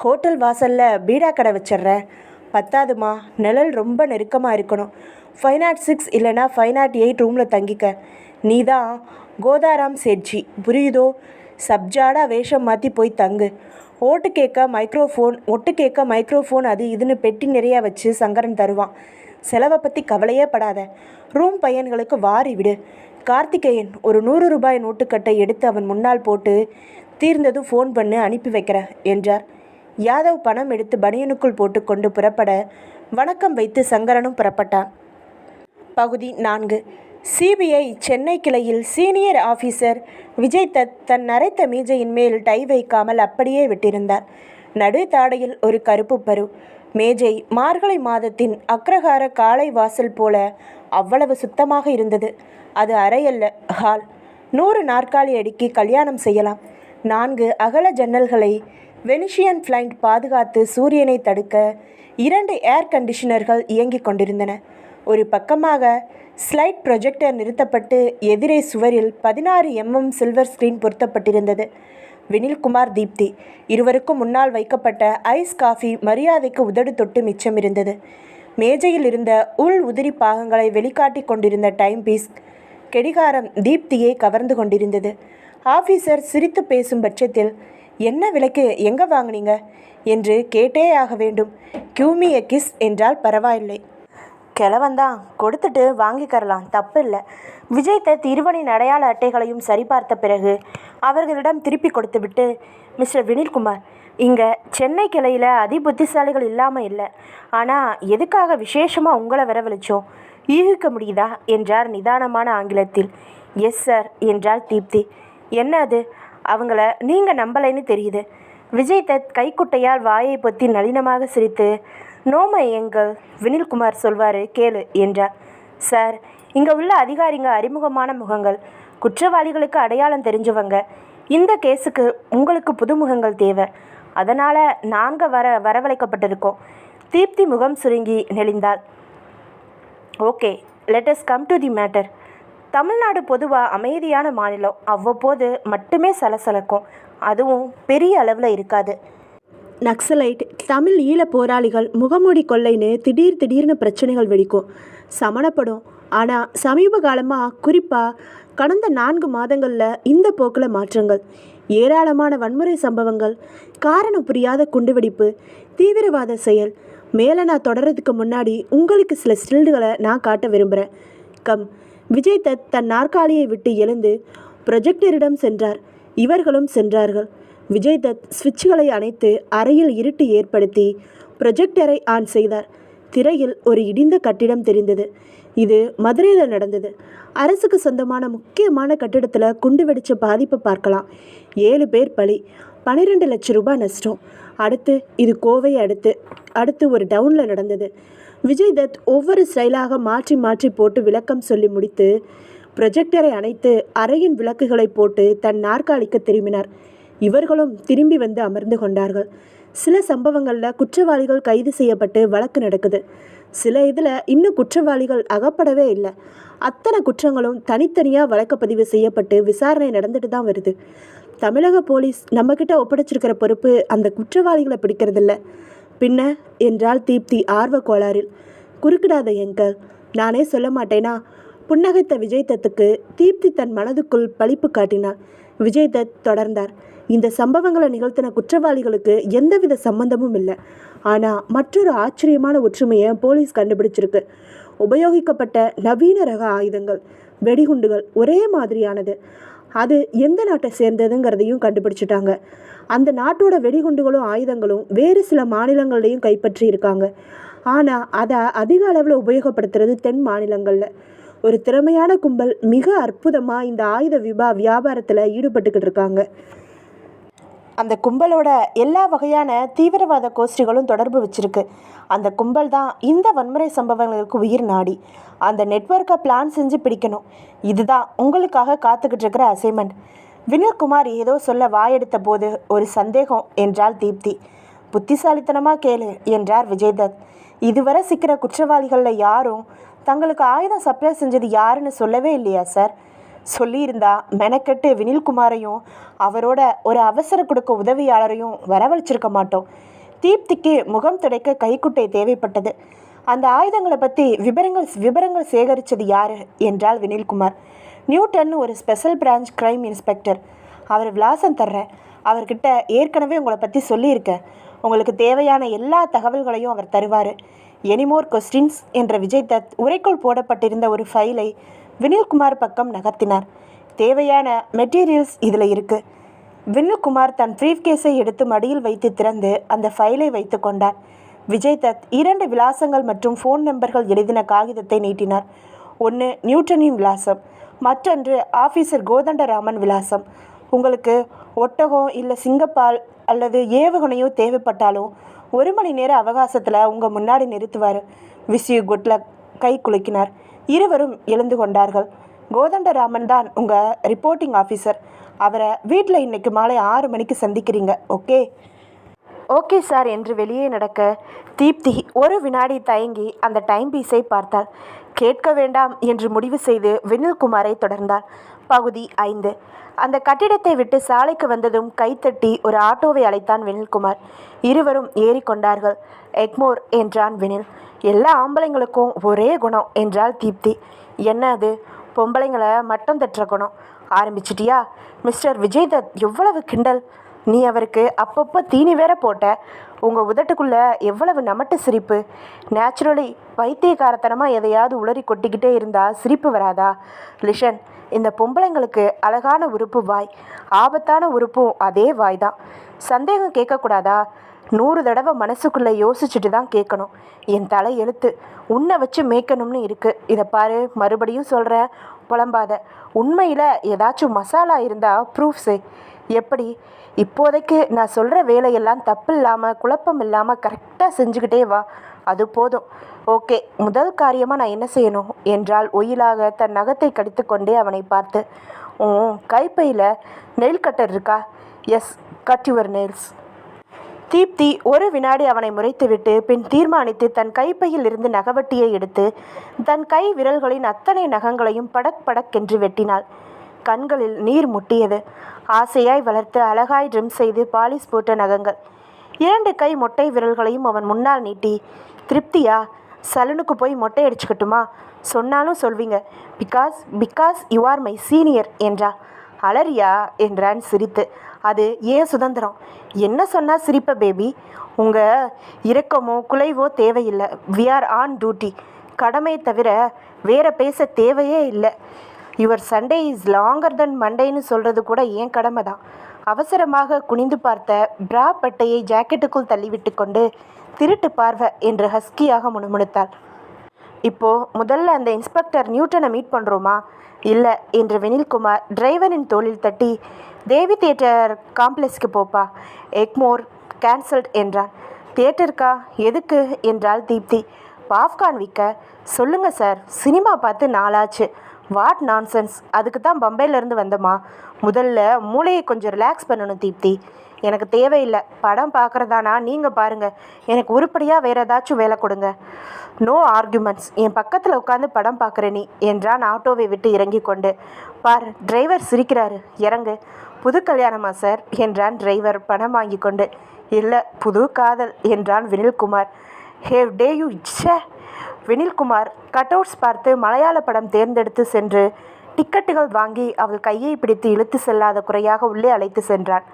ஹோட்டல் வாசலில் பீடா கடை வச்சிட்றேன். பத்தாதுமா, நிழல் ரொம்ப நெருக்கமாக இருக்கணும். 506 இல்லைனா 508 ரூமில் தங்கிக்க. நீ தான் கோதாராம் சேட்ஜி, புரியுதோ? சப்ஜாடா வேஷம் மாற்றி போய் தங்கு. ஒட்டு கேட்க மைக்ரோஃபோன் அது இதுன்னு பெட்டி நிறையா வச்சு சங்கரன் தருவான். செலவை பற்றி கவலையே படாத. ரூம் பையன்களுக்கு வாரி விடு. கார்த்திகேயன் ஒரு 100 ரூபாய் நோட்டுக்கட்டை எடுத்து அவன் முன்னால் போட்டு, தீர்ந்ததும் ஃபோன் பண்ணு, அனுப்பி வைக்கிற என்றார். யாதவ் பணம் எடுத்து பனியனுக்குள் போட்டுக்கொண்டு புறப்பட வணக்கம் வைத்து சங்கரனும் புறப்பட்டான். பகுதி 4. சிபிஐ சென்னை கிளையில் சீனியர் ஆஃபீஸர் விஜய் தத் தன் நரைத்த மீஜையின் மேல் டை வைக்காமல் அப்படியே விட்டிருந்தார். நடு தாடையில் ஒரு கருப்பு பரு. மேஜை மார்கழி மாதத்தின் அக்ரஹார காலை வாசல் போல அவ்வளவு சுத்தமாக இருந்தது. அது அறையல்ல, ஹால். 100 நாற்காலி அடுக்கி கல்யாணம் செய்யலாம். 4 அகல ஜன்னல்களை வெனிஷியன் பிளைண்ட் பாதுகாத்து சூரியனை தடுக்க 2 ஏர் கண்டிஷனர்கள் இயங்கிக் கொண்டிருந்தன. ஒரு பக்கமாக ஸ்லைட் ப்ரொஜெக்டர் நிறுத்தப்பட்டு எதிரே சுவரில் 16 mm சில்வர் ஸ்க்ரீன் பொருத்தப்பட்டிருந்தது. வினில்குமார் தீப்தி இருவருக்கும் முன்னால் வைக்கப்பட்ட ஐஸ் காஃபி மரியாதைக்கு உதடு தொட்டு மிச்சம் இருந்தது. மேஜையில் இருந்த உள் உதிரி பாகங்களை வெளிக்காட்டி கொண்டிருந்த டைம் பீஸ் கெடிகாரம் தீப்தியை கவர்ந்து கொண்டிருந்தது. ஆஃபீஸர் சிரித்து பேசும் பட்சத்தில், என்ன விலைக்கு எங்கே வாங்கினீங்க என்று கேட்டே ஆக வேண்டும். கியூமி எ கிஸ் என்றால் பரவாயில்லை. கிழவந்தான், கொடுத்துட்டு வாங்கிக்கரலாம், தப்பு இல்லை. விஜய் தத் இருவனின் அடையாள அட்டைகளையும் சரிபார்த்த பிறகு அவர்களிடம் திருப்பி கொடுத்துவிட்டு, மிஸ்டர் வினில்குமார், இங்கே சென்னை கிளையில் புத்திசாலிகள் இல்லாமல் இல்லை. ஆனால் எதுக்காக விசேஷமாக உங்களை வரவழைச்சோம் யூகிக்க முடியுதா என்றார் நிதானமான ஆங்கிலத்தில். எஸ் சார் என்றாள் தீப்தி. என்ன அது? அவங்கள நீங்கள் நம்பலைன்னு தெரியுது. விஜய் தத் கைக்குட்டையால் வாயை பொத்தி நளினமாக சிரித்து, நோமை எங்கள் வினில்குமார் சொல்வார் கேளு என்றார். சார், இங்கே உள்ள அதிகாரிங்க அறிமுகமான முகங்கள், குற்றவாளிகளுக்கு அடையாளம் தெரிஞ்சவங்க. இந்த கேஸுக்கு உங்களுக்கு புதுமுகங்கள் தேவை. அதனால் நாங்கள் வரவழைக்கப்பட்டிருக்கோம். தீப்தி முகம் சுருங்கி நெளிந்தாள். Okay, let us come to the matter. Tamil Nadu பொதுவாக அமைதியான மாநிலம். அவ்வப்போது மட்டுமே சலசலக்கும், அதுவும் பெரிய அளவில் இருக்காது. நக்சலைட், தமிழ் ஈழ போராளிகள், முகமூடி கொள்ளைன்னு திடீர்னு பிரச்சனைகள் வெடிக்கும், சமணப்படும். ஆனால் சமீப காலமாக, குறிப்பாக கடந்த 4 மாதங்களில் இந்த போக்கில் மாற்றங்கள். ஏராளமான வன்முறை சம்பவங்கள், காரணம் புரியாத குண்டுவெடிப்பு, தீவிரவாத செயல். மேலே நான் தொடர்றதுக்கு முன்னாடி உங்களுக்கு சில ஸ்டில்டுகளை நான் காட்ட விரும்புகிறேன். கம். விஜய் தத் தன் நாற்காலியை விட்டு எழுந்து ப்ரொஜெக்டரிடம் சென்றார். இவர்களும் சென்றார்கள். விஜய் தத் சுவிட்சுகளை அணைத்து அறையில் இருட்டு ஏற்படுத்தி ப்ரொஜெக்டரை ஆன் செய்தார். திரையில் ஒரு இடிந்த கட்டிடம் தெரிந்தது. இது மதுரையில் நடந்தது. அரசுக்கு சொந்தமான முக்கியமான கட்டிடத்தில் குண்டு வெடித்த பாதிப்பை பார்க்கலாம். 7 பேர் பலி, 12 லட்சம் ரூபாய் நஷ்டம். அடுத்து இது கோவை அடுத்து ஒரு டவுனில் நடந்தது. விஜய் தத் ஒவ்வொரு ஸ்டைலாக மாற்றி போட்டு விளக்கம் சொல்லி முடித்து ப்ரொஜெக்டரை அணைத்து அறையின் விளக்குகளை போட்டு தன் நாற்காலிக்கு திரும்பினார். இவர்களும் திரும்பி வந்து அமர்ந்து கொண்டார்கள். சில சம்பவங்களில் குற்றவாளிகள் கைது செய்யப்பட்டு வழக்கு நடக்குது. சில இதில் இன்னும் குற்றவாளிகள் அகப்படவே இல்லை. அத்தனை குற்றங்களும் தனித்தனியாக வழக்கப்பதிவு செய்யப்பட்டு விசாரணை நடந்துட்டு தான் வருது. தமிழக போலீஸ் நம்மக்கிட்ட ஒப்படைச்சிருக்கிற பொறுப்பு அந்த குற்றவாளிகளை பிடிக்கிறதில்ல. பின்ன என்றால் தீப்தி ஆர்வ கோளாறில். குறுக்கிடாத எங்கள், நானே சொல்ல மாட்டேனா? புன்னகைத்த விஜய் தத்துக்கு தீப்தி தன் மனதுக்குள் பழிப்பு காட்டினார். விஜய் தத் தொடர்ந்தார். இந்த சம்பவங்களை நிகழ்த்தின குற்றவாளிகளுக்கு எந்தவித சம்பந்தமும் இல்லை. ஆனால் மற்றொரு ஆச்சரியமான ஒற்றுமையை போலீஸ் கண்டுபிடிச்சிருக்கு. உபயோகிக்கப்பட்ட நவீன ரக ஆயுதங்கள், வெடிகுண்டுகள் ஒரே மாதிரியானது. அது எந்த நாட்டை சேர்ந்ததுங்கிறதையும் கண்டுபிடிச்சிட்டாங்க. அந்த நாட்டோட வெடிகுண்டுகளும் ஆயுதங்களும் வேறு சில மாநிலங்கள்லையும் கைப்பற்றி இருக்காங்க. ஆனால் அதை அதிக அளவில் உபயோகப்படுத்துறது தென் மாநிலங்களில். ஒரு திறமையான கும்பல் மிக அற்புதமாக இந்த ஆயுத வியாபாரத்தில் ஈடுபட்டுக்கிட்டு இருக்காங்க. அந்த கும்பலோட எல்லா வகையான தீவிரவாத கோஷ்டிகளும் தொடர்பு வச்சிருக்கு. அந்த கும்பல் தான் இந்த வன்முறை சம்பவங்களுக்கு உயிர் நாடி. அந்த நெட்வொர்க்கை பிளான் செஞ்சு பிடிக்கணும். இதுதான் உங்களுக்காக காத்துக்கிட்டு இருக்கிற அசைன்மெண்ட். வினில்குமார் ஏதோ சொல்ல வாயெடுத்த போது ஒரு சந்தேகம் என்றாள் தீப்தி. புத்திசாலித்தனமாக கேளு என்றார் விஜய்தத். இதுவரை சிக்கிற குற்றவாளிகளில் யாரும் தங்களுக்கு ஆயுதம் சப்ளை செஞ்சது யாருன்னு சொல்லவே இல்லையா சார்? சொல்லியிருந்தா மெனக்கெட்டு வினில்குமாரையும் அவரோட ஒரு அவசர கொடுக்க உதவியாளரையும் வரவழைச்சிருக்க மாட்டோம். தீப்திக்கு முகம் துடைக்க கைக்குட்டை தேவைப்பட்டது. அந்த ஆயுதங்களை பற்றி விவரங்கள் சேகரித்தது யாரு என்றால் வினில்குமார். நியூட்டன் ஒரு ஸ்பெஷல் பிரான்ச் கிரைம் இன்ஸ்பெக்டர். அவர் விலாசம் தர்றேன். அவர்கிட்ட ஏற்கனவே உங்களை பற்றி சொல்லியிருக்கேன். உங்களுக்கு தேவையான எல்லா தகவல்களையும் அவர் தருவார். எனிமோர் கொஸ்டின்ஸ் என்ற விஜய்தத் உரைக்குள் போடப்பட்டிருந்த ஒரு ஃபைலை வினில்குமார் பக்கம் நகர்த்தினார். தேவையான மெட்டீரியல்ஸ் இதில் இருக்குது. வினில்குமார் தன் ப்ரீஃப்கேஸை எடுத்து மடியில் வைத்து திறந்து அந்த ஃபைலை வைத்து கொண்டார். விஜய்தத் 2 விலாசங்கள் மற்றும் ஃபோன் நம்பர்கள் எழுதின காகிதத்தை நீட்டினார். ஒன்று நியூட்டனின் விலாசம், மற்றொன்று ஆஃபீஸர் கோதண்டராமன் விலாசம். உங்களுக்கு ஒட்டகம் இல்லை சிங்கப்பால் அல்லது ஏவுகணையோ தேவைப்பட்டாலும் 1 மணி நேர அவகாசத்தில் உங்கள் முன்னாடி நிறுத்துவார். Wish you good luck. கை குலுக்கினார். இருவரும் எழுந்து கொண்டார்கள். கோதண்டராமன் தான் உங்கள் ரிப்போர்ட்டிங் ஆஃபீஸர். அவரை வீட்டில் இன்னைக்கு மாலை 6 மணிக்கு சந்திக்கிறீங்க. ஓகே? ஓகே சார் என்று வெளியே நடக்க தீப்தி ஒரு வினாடி தயங்கி அந்த டைம் பீஸை பார்த்தாள். கேட்க வேண்டாம் என்று முடிவு செய்து வினில்குமாரை தொடர்ந்தாள். பகுதி 5. அந்த கட்டிடத்தை விட்டு சாலைக்கு வந்ததும் கைத்தட்டி ஒரு ஆட்டோவை அழைத்தான் வினில்குமார். இருவரும் ஏறிக்கொண்டார்கள். எக்மோர் என்றான் வினில். எல்லா ஆம்பளைங்களுக்கும் ஒரே குணம் என்றாள் தீப்தி. என்ன அது? பொம்பளைங்களை மட்டம் தட்டுற குணம். ஆரம்பிச்சிட்டியா? மிஸ்டர் விஜய்தத் எவ்வளவு கிண்டல்! நீ அவருக்கு அப்பப்போ தீனி வேற போட்ட. உங்கள் உதட்டுக்குள்ளே எவ்வளவு நமட்டு சிரிப்பு! நேச்சுரலி பைத்தியக்காரத்தனமாக எதையாவது உளறி கொட்டிக்கிட்டே இருந்தால் சிரிப்பு வராதா? லிஷன், இந்த பொம்பளைங்களுக்கு அழகான உறுப்பு வாய், ஆபத்தான உறுப்பும் அதே வாய் தான். சந்தேகம் கேட்கக்கூடாதா? 100 தடவை மனசுக்குள்ளே யோசிச்சுட்டு தான் கேட்கணும். என் தலை எழுத்து உன்னை வச்சு மேய்க்கணும்னு இருக்குது. இதை பாரு, மறுபடியும் சொல்கிறேன், புலம்பாத. உண்மையில் ஏதாச்சும் மசாலா இருந்தால் ப்ரூஃப்ஸு. எப்படி? இப்போதைக்கு நான் சொல்கிற வேலையெல்லாம் தப்பு இல்லாமல் குழப்பம் இல்லாமல் கரெக்டாக செஞ்சுக்கிட்டே வா. அது போதும். ஓகே, முதல் காரியமாக நான் என்ன செய்யணும் என்றால் ஒயிலாக தன் நகத்தை கடித்து கொண்டே அவனை பார்த்து. கைப்பையில் நெயில் கட்டர் இருக்கா? Yes, cut your nails. Deepti ஒரு வினாடி அவனை முறைத்துவிட்டு பின் தீர்மானித்து தன் கைப்பையில் இருந்து நகவட்டியை எடுத்து தன் கை விரல்களின் அத்தனை நகங்களையும் படக் படக்கென்று வெட்டினாள். கண்களில் நீர் முட்டியது. ஆசையாய் வளர்த்து அழகாய் ட்ரிம் செய்து பாலிஷ் போட்ட நகங்கள். 2 கை மொட்டை விரல்களையும் அவன் முன்னால் நீட்டி, திருப்தியா? சலூனுக்கு போய் மொட்டை அடிச்சுக்கட்டுமா? சொன்னாலும் சொல்வீங்க. Because you are my senior என்றா. அலறியா என்றான் சிரித்து. அது ஏன் சுதந்திரம். என்ன சொன்னால் சிரிப்ப பேபி? உங்கள் இரக்கமோ குலைவோ தேவையில்லை. We are on duty. கடமையை தவிர வேற பேச தேவையே இல்லை. Your Sunday is longer than மண்டேன்னு சொல்கிறது கூட ஏன் கடமை தான். அவசரமாக குனிந்து பார்த்த பிரா பட்டையை ஜாக்கெட்டுக்குள் தள்ளிவிட்டு கொண்டு திருட்டு பார்வை என்று ஹஸ்கியாக முணுமுணுத்தாள். இப்போது முதல்ல அந்த இன்ஸ்பெக்டர் நியூட்டனை மீட் பண்ணுறோமா? இல்லை என்று வினில்குமார் டிரைவரின் தோளில் தட்டி, தேவி தியேட்டர் காம்ப்ளெக்ஸ்க்கு போப்பா. எக்மோர் கேன்சல்ட் என்றான். தியேட்டருக்கா? எதுக்கு என்றாள் தீப்தி. பாப்கார்ன் விற்க. சொல்லுங்கள் சார், சினிமா பார்த்து நாளாச்சு. What nonsense. அதுக்கு தான் பம்பையிலேருந்து வந்தோமா? முதல்ல மூளையை கொஞ்சம் ரிலாக்ஸ் பண்ணணும் தீப்தி. எனக்கு தேவையில்லை. படம் பார்க்குறதானா நீங்கள் பாருங்கள். எனக்கு உருப்படியாக வேறு ஏதாச்சும் வேலை கொடுங்க. No arguments. என் பக்கத்தில் உட்காந்து படம் பார்க்குற நீ என்றான் ஆட்டோவை விட்டு இறங்கி கொண்டு. பார், டிரைவர் சிரிக்கிறாரு, இறங்கு. புது கல்யாணமா சார் என்றான் டிரைவர் பணம் வாங்கி கொண்டு. இல்லை, புது காதல் என்றான் வினில்குமார். ஹேவ் டே யூ ச்சே. வினில்குமார் கட்அவுட்ஸ் பார்த்து மலையாள படம் தேர்ந்தெடுத்து சென்று டிக்கெட்டுகள் வாங்கி அவள் கையை பிடித்து இழுத்து செல்லாத குறையாக உள்ளே அழைத்து சென்றான்.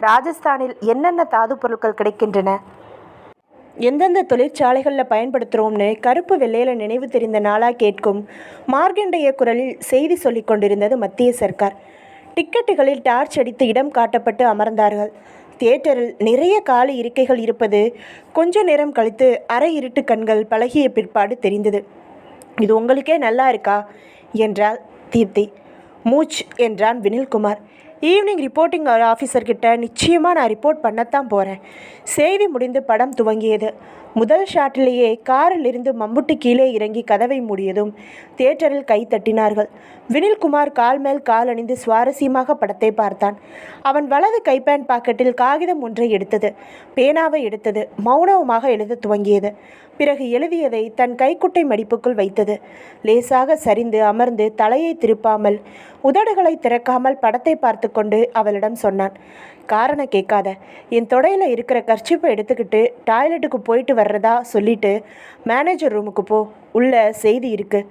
ராஜஸ்தானில் என்னென்ன தாது பொருட்கள் கிடைக்கின்றன, எந்தெந்த தொழிற்சாலைகளில் பயன்படுத்துகிறோம்னு கருப்பு வெள்ளையில் நினைவு தெரிந்த நாளாக கேட்கும் மார்க்கண்டேய குரலில் செய்தி சொல்லி கொண்டிருந்தது மத்திய சர்க்கார். டிக்கெட்டுகளில் டார்ச் அடித்து இடம் காட்டப்பட்டு அமர்ந்தார்கள். தியேட்டரில் நிறைய காலி இருக்கைகள் இருப்பது கொஞ்ச நேரம் கழித்து அரை இருட்டு கண்கள் பழகிய பிற்பாடு தெரிந்தது. இது உங்களுக்கே நல்லா இருக்கா என்றாள் தீப்தி. மூச் என்றான் வினில்குமார். ஈவினிங் ரிப்போர்ட்டிங் ஆஃபீஸர்கிட்ட நிச்சயமாக நான் ரிப்போர்ட் பண்ணத்தான் போகிறேன். செய்தி முடிந்து படம் துவங்கியது. முதல் ஷாட்டிலேயே காரில் இருந்து மம்புட்டி கீழே இறங்கி கதவை மூடியதும் தியேட்டரில் கை தட்டினார்கள். வினில்குமார் கால் மேல் கால் அணிந்து சுவாரஸ்யமாக படத்தை பார்த்தான். அவன் வலது கைப்பேண்ட் பாக்கெட்டில் காகிதம் ஒன்றை எடுத்தது. பேனாவை எடுத்தது. மௌனமாக எழுத துவங்கியது. பிறகு எழுதியதை தன் கைக்குட்டை மடிப்புக்குள் வைத்தது. லேசாக சரிந்து அமர்ந்து தலையை திருப்பாமல் உதடுகளை திறக்காமல் படத்தை பார்த்து கொண்டு அவளிடம் சொன்னான். காரணம் கேட்காத. என் தொடையில் இருக்கிற கர்ச்சிப்பை எடுத்துக்கிட்டு டாய்லெட்டுக்கு போயிட்டு வர்றதா சொல்லிட்டு மேனேஜர் ரூமுக்கு போ, உள்ள செய்தி இருக்குது.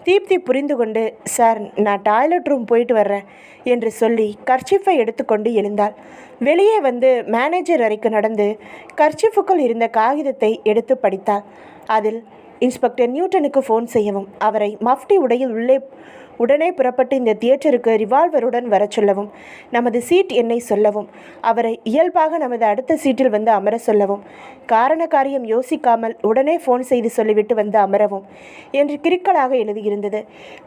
தீப்தி புரிந்து கொண்டு, சார் நான் டாய்லெட் ரூம் போயிட்டு வர்றேன் என்று சொல்லி கர்ச்சிஃபை எடுத்துக்கொண்டு எழுந்தாள். வெளியே வந்து மேனேஜர் அறைக்கு நடந்து கர்ச்சிஃபுக்குள் இருந்த காகிதத்தை எடுத்து படித்தாள். அதில் இன்ஸ்பெக்டர் நியூட்டனுக்கு ஃபோன் செய்யவும், அவரை மஃப்டி உடையில் உடனே புறப்பட்டு இந்த தியேட்டருக்கு ரிவால்வருடன் வர சொல்லவும், நமது சீட் எண்ணை சொல்லவும், அவரை இயல்பாக நமது அடுத்த சீட்டில் வந்து அமர சொல்லவும், காரண காரியம் யோசிக்காமல் உடனே ஃபோன் செய்து சொல்லிவிட்டு வந்து அமரவும் என்று கிறுக்கலாக எழுதியிருந்தது.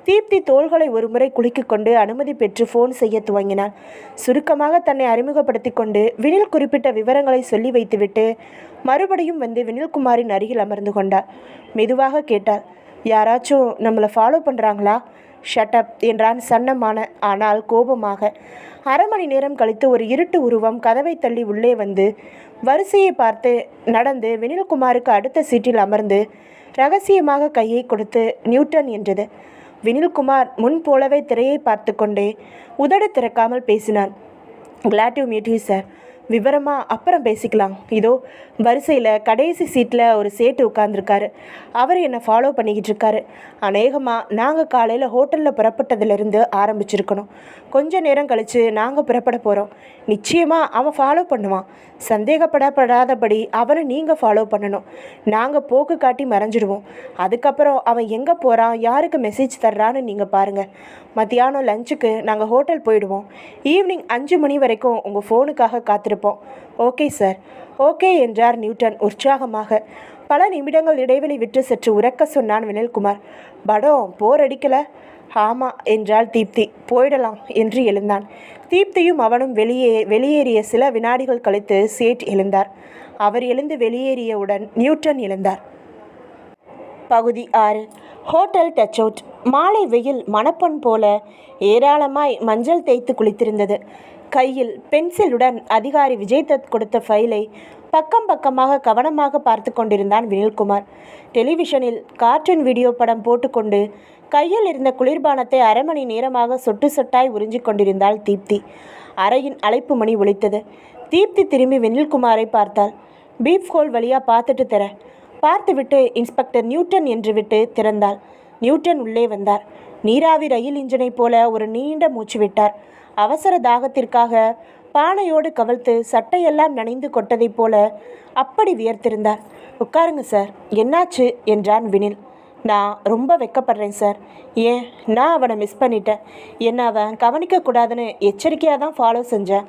தீப்தி தோள்களை ஒருமுறை குலுக்கிக் கொண்டு அனுமதி பெற்று ஃபோன் செய்ய துவங்கினாள். சுருக்கமாக தன்னை அறிமுகப்படுத்தி கொண்டு வினில் குறிப்பிட்ட விவரங்களை சொல்லி வைத்துவிட்டு மறுபடியும் வந்து வினில்குமாரின் அருகில் அமர்ந்து கொண்டாள். மெதுவாக கேட்டாள், யாராச்சும் நம்மளை ஃபாலோ பண்ணுறாங்களா? ஷட்டப் என்றான் சன்னமான ஆனால் கோபமாக. அரை மணி நேரம் கழித்து ஒரு இருட்டு உருவம் கதவை தள்ளி உள்ளே வந்து வரிசையை பார்த்து நடந்து வினில்குமாருக்கு அடுத்த சீட்டில் அமர்ந்து ரகசியமாக கையை கொடுத்து நியூட்டன் என்றது. வினில்குமார் முன் போலவே திரையை பார்த்து கொண்டே உதடு திறக்காமல் பேசினான். Glad to meet you sir. விவரமாக அப்புறம் பேசிக்கலாம். இதோ வரிசையில் கடைசி சீட்டில் ஒரு சேட்டு உட்கார்ந்துருக்காரு. அவர் என்னை ஃபாலோ பண்ணிக்கிட்டு இருக்காரு. அநேகமாக நாங்கள் காலையில் ஹோட்டலில் புறப்பட்டதுலேருந்து ஆரம்பிச்சிருக்கணும். கொஞ்ச நேரம் கழித்து நாங்கள் புறப்பட போகிறோம். நிச்சயமாக அவன் ஃபாலோ பண்ணுவான். சந்தேகப்படாதபடி அவனை நீங்கள் ஃபாலோ பண்ணணும். நாங்கள் போக்கு காட்டி மறைஞ்சிடுவோம். அதுக்கப்புறம் அவன் எங்கே போகிறான், யாருக்கு மெசேஜ் தர்றான்னு நீங்கள் பாருங்கள். மத்தியானம் லஞ்சுக்கு நாங்கள் ஹோட்டல் போயிடுவோம். ஈவினிங் 5 மணி வரைக்கும் உங்கள் ஃபோனுக்காக காத்திருப்போம். Okay sir. ஓகே என்றார் நியூட்டன் உற்சாகமாக. பல நிமிடங்கள் இடைவெளி விட்டு சற்று உறக்க சொன்னான் வினில்குமார். படம் போர் அடிக்கல? ஆமாம் என்றாள் தீப்தி. போயிடலாம் என்று எழுந்தான். தீப்தியும் அவனும் வெளியேறிய சில வினாடிகள் கழித்து சேட் எழுந்தார். அவர் எழுந்து வெளியேறியவுடன் நியூட்டன் எழுந்தார். பகுதி 6. Hotel touch out. மாலை வெயில் மணப்பெண் போல ஏராளமாய் மஞ்சள் தேய்த்து குளித்திருந்தது. கையில் பென்சிலுடன் அதிகாரி விஜய்தத் கொடுத்த ஃபைலை பக்கம் பக்கமாக கவனமாக பார்த்து கொண்டிருந்தான் வினில்குமார். டெலிவிஷனில் கார்ட்டூன் வீடியோ படம் போட்டுக்கொண்டு கையில் இருந்த குளிர்பானத்தை அரை மணி நேரமாக சொட்டு சொட்டாய் உறிஞ்சி கொண்டிருந்தாள் தீப்தி. அறையின் அழைப்பு மணி ஒலித்தது. தீப்தி திரும்பி வினில்குமாரை பார்த்தாள். பீப் ஹோல் வழியாக பார்த்துட்டு தர. பார்த்துவிட்டு இன்ஸ்பெக்டர் நியூட்டன் என்று விட்டு திறந்தாள். நியூட்டன் உள்ளே வந்தார். நீராவி ரயில் இன்ஜினை போல ஒரு நீண்ட மூச்சு விட்டார். அவசர தாகத்திற்காக பானையோடு கவிழ்த்து சட்டையெல்லாம் நனைந்து கொட்டதைப் போல அப்படி வியர்த்திருந்தார். உட்காருங்க சார். என்னாச்சு என்றான் வினில். நான் ரொம்ப வெக்கப்படுறேன் சார். ஏன்? நான் அவனை மிஸ் பண்ணிட்டேன். என்னை அவன் கவனிக்கக்கூடாதுன்னு எச்சரிக்கையாக தான் ஃபாலோ செஞ்சேன்.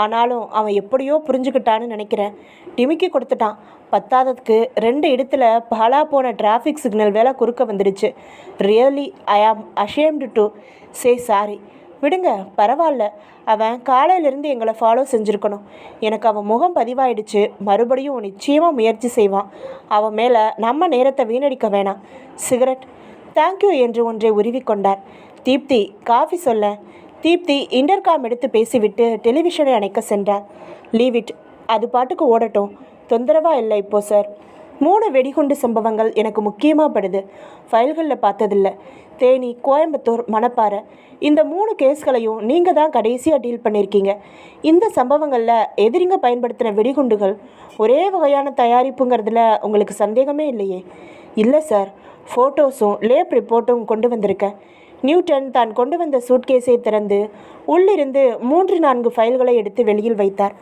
ஆனாலும் அவன் எப்படியோ புரிஞ்சுக்கிட்டான்னு நினைக்கிறேன். டிமிக்கி கொடுத்துட்டான். பத்தாததுக்கு 2 இடத்துல பாலா போன டிராஃபிக் சிக்னல் வேலை குறுக்க வந்துடுச்சு. ரியலி ஐ ஆம் அஷேம்டு டு சே சாரி. விடுங்க, பரவாயில்ல. அவன் காலையிலேருந்து எங்களை ஃபாலோ செஞ்சுருக்கணும். எனக்கு அவன் முகம் பதிவாயிடுச்சு. மறுபடியும் நிச்சயமாக முயற்சி செய்வான். அவன் மேலே நம்ம நேரத்தை வீணடிக்க வேணாம். சிகரெட்? தேங்க்யூ என்று ஒன்றை உருவிக்கொண்டார். தீப்தி, காஃபி சொல்ல. தீப்தி இன்டர்காம் எடுத்து பேசிவிட்டு டெலிவிஷனை அணைக்க சென்றார். லீவ் இட், அது பாட்டுக்கு ஓடட்டும். தொந்தரவாக இல்லை இப்போ சார். 3 வெடிகுண்டு சம்பவங்கள் எனக்கு முக்கியமாக படுது. ஃபைல்களில் பார்த்ததில்ல. தேனி, கோயம்புத்தூர், மணப்பாறை, இந்த 3 கேஸ்களையும் நீங்கள் தான் கடைசியாக டீல் பண்ணியிருக்கீங்க. இந்த சம்பவங்களில் எதிரிங்க பயன்படுத்தின வெடிகுண்டுகள் ஒரே வகையான தயாரிப்புங்கிறதுல உங்களுக்கு சந்தேகமே இல்லையே? இல்லை சார். ஃபோட்டோஸும் லேப் ரிப்போர்ட்டும் கொண்டு வந்திருக்கேன். நியூட்டன் தான் கொண்டு வந்த சூட்கேஸை திறந்து உள்ளிருந்து 3-4 ஃபைல்களை எடுத்து வெளியில் வைத்தார்.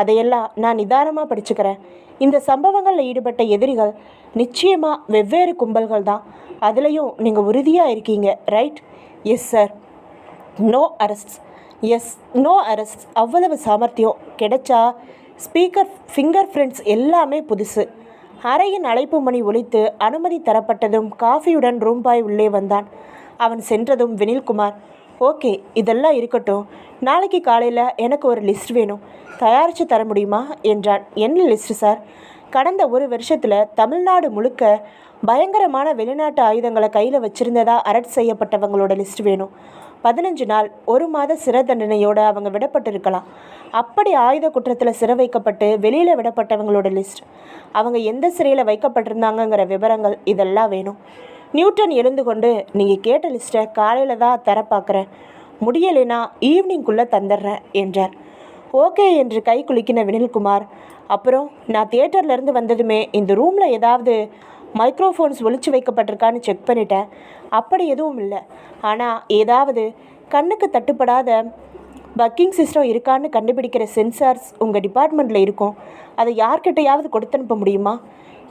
அதையெல்லாம் நான் நிதானமாக படிச்சுக்கிறேன். இந்த சம்பவங்களில் ஈடுபட்ட எதிரிகள் நிச்சயமாக வெவ்வேறு கும்பல்கள் தான். அதுலேயும் நீங்கள் உறுதியாக இருக்கீங்க, right? Yes sir. No arrest. Yes, no arrest. அவ்வளவு சாமர்த்தியம் கிடைச்சா ஸ்பீக்கர் ஃபிங்கர் பிரிண்ட்ஸ் எல்லாமே புதுசு. அறையின் அழைப்பு மணி ஒலித்து அனுமதி தரப்பட்டதும் காஃபியுடன் ரூம் பாய் உள்ளே வந்தான். அவன் சென்றதும் வினில்குமார், ஓகே, இதெல்லாம் இருக்கட்டும், நாளைக்கு காலையில் எனக்கு ஒரு லிஸ்ட் வேணும், தயாரித்து தர முடியுமா என்றான். என்ன லிஸ்ட்டு சார்? கடந்த ஒரு வருஷத்தில் தமிழ்நாடு முழுக்க பயங்கரமான வெளிநாட்டு ஆயுதங்களை கையில் வச்சுருந்ததா அரெஸ்ட் செய்யப்பட்டவங்களோட லிஸ்ட் வேணும். 15 நாள் 1 மாத சிறை தண்டனையோடு அவங்க விடப்பட்டிருக்கலாம். அப்படி ஆயுத குற்றத்தில் சிறை வைக்கப்பட்டு வெளியில் விடப்பட்டவங்களோட லிஸ்ட், அவங்க எந்த சிறையில் வைக்கப்பட்டிருந்தாங்கங்கிற விவரங்கள், இதெல்லாம் வேணும். நியூட்டன் எழுந்து கொண்டு, நீங்கள் கேட்ட லிஸ்ட்டை காலையில் தான் தர பார்க்குறேன், முடியலைனா ஈவினிங்குள்ளே தந்துடுறேன் என்றார். ஓகே என்று கை குலுக்கின வினில்குமார், அப்புறம் நான் தியேட்டர்லேருந்து வந்ததுமே இந்த ரூமில் ஏதாவது மைக்ரோஃபோன்ஸ் ஒளிச்சு வைக்கப்பட்டிருக்கான்னு செக் பண்ணிட்டேன். அப்படி எதுவும் இல்லை. ஆனால் ஏதாவது கண்ணுக்கு தட்டுப்படாத பக்கிங் சிஸ்டம் இருக்கான்னு கண்டுபிடிக்கிற சென்சார்ஸ் உங்கள் டிபார்ட்மெண்ட்டில் இருக்கும். அதை யார்கிட்டையாவது கொடுத்து அனுப்ப முடியுமா?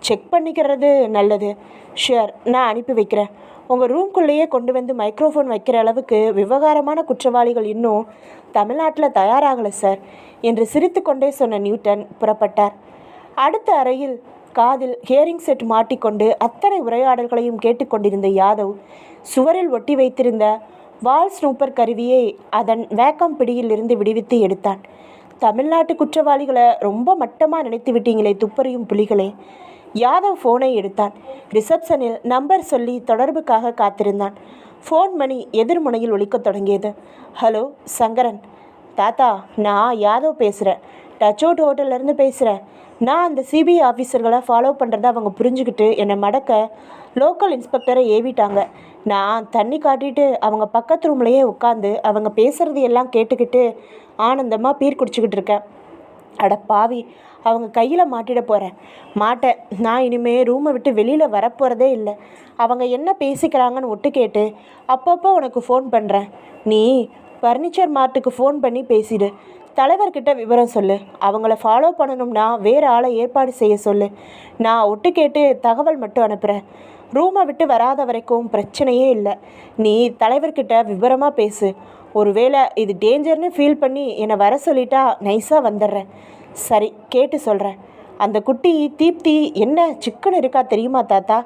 செக் பண்ணிக்கிறது நல்லது. ஷியர், நான் அனுப்பி வைக்கிறேன். உங்கள் ரூம்குள்ளேயே கொண்டு வந்து மைக்ரோஃபோன் வைக்கிற அளவுக்கு விவகாரமான குற்றவாளிகள் இன்னும் தமிழ்நாட்டில் தயாராகலை சார் என்று சிரித்து கொண்டே சொன்ன நியூட்டன் புறப்பட்டார். அடுத்த அறையில் காதில் ஹியரிங் செட் மாட்டிக்கொண்டு அத்தனை உரையாடல்களையும் கேட்டுக்கொண்டிருந்த யாதவ் சுவரில் ஒட்டி வைத்திருந்த வால் ஸ்னூப்பர் கருவியை அதன் வேக்கம் பிடியில் இருந்து விடுவித்து எடுத்தான். தமிழ்நாட்டு குற்றவாளிகளை ரொம்ப மட்டமாக நினைத்து விட்டீங்களே துப்பறியும் புலிகளே. யாதவ் ஃபோனை எடுத்தான். ரிசப்ஷனில் நம்பர் சொல்லி தொடர்புக்காக காத்திருந்தான். ஃபோன் மணி எதிர்முனையில் ஒலிக்கத் தொடங்கியது. ஹலோ சங்கரன். தாத்தா, நான் யாதவ் பேசுகிறேன். டச் அவுட் ஹோட்டல்லேருந்து பேசுகிறேன். நான் அந்த சிபிஐ ஆஃபீஸர்களை ஃபாலோ பண்ணுறதை அவங்க புரிஞ்சுக்கிட்டு என்னை மடக்க லோக்கல் இன்ஸ்பெக்டரை ஏவிட்டாங்க. நான் தண்ணி காட்டிட்டு அவங்க பக்கத்து ரூம்லேயே உட்காந்து அவங்க பேசுகிறது எல்லாம் கேட்டுக்கிட்டு ஆனந்தமாக பீர் குடிச்சிக்கிட்டு இருக்கேன். அட பாவி, அவங்க கையில் மாட்டிட போகிறேன். மாட்டேன். நான் இனிமேல் ரூமை விட்டு வெளியில் வரப்போகிறதே இல்லை. அவங்க என்ன பேசிக்கிறாங்கன்னு ஒட்டு கேட்டு அப்பப்போ உனக்கு ஃபோன் பண்ணுறேன். நீ ஃபர்னிச்சர் மார்ட்டுக்கு ஃபோன் பண்ணி பேசிடு. தலைவர்கிட்ட விவரம் சொல்லு. அவங்கள ஃபாலோ பண்ணணும்னா வேறு ஆளை ஏற்பாடு செய்ய சொல்லு. நான் ஒட்டு கேட்டு தகவல் மட்டும் அனுப்புகிறேன். ரூமை விட்டு வராத வரைக்கும் பிரச்சனையே இல்லை. நீ தலைவர்கிட்ட விவரமாக பேசு. ஒருவேளை இது டேஞ்சர்னு ஃபீல் பண்ணி என்னை வர சொல்லிட்டா நைஸாக வந்துடுறேன். சரி, கேட்டு சொல்கிறேன். அந்த குட்டி தீப்தி என்ன சிக்கன் இருக்கா தெரியுமா தாத்தா?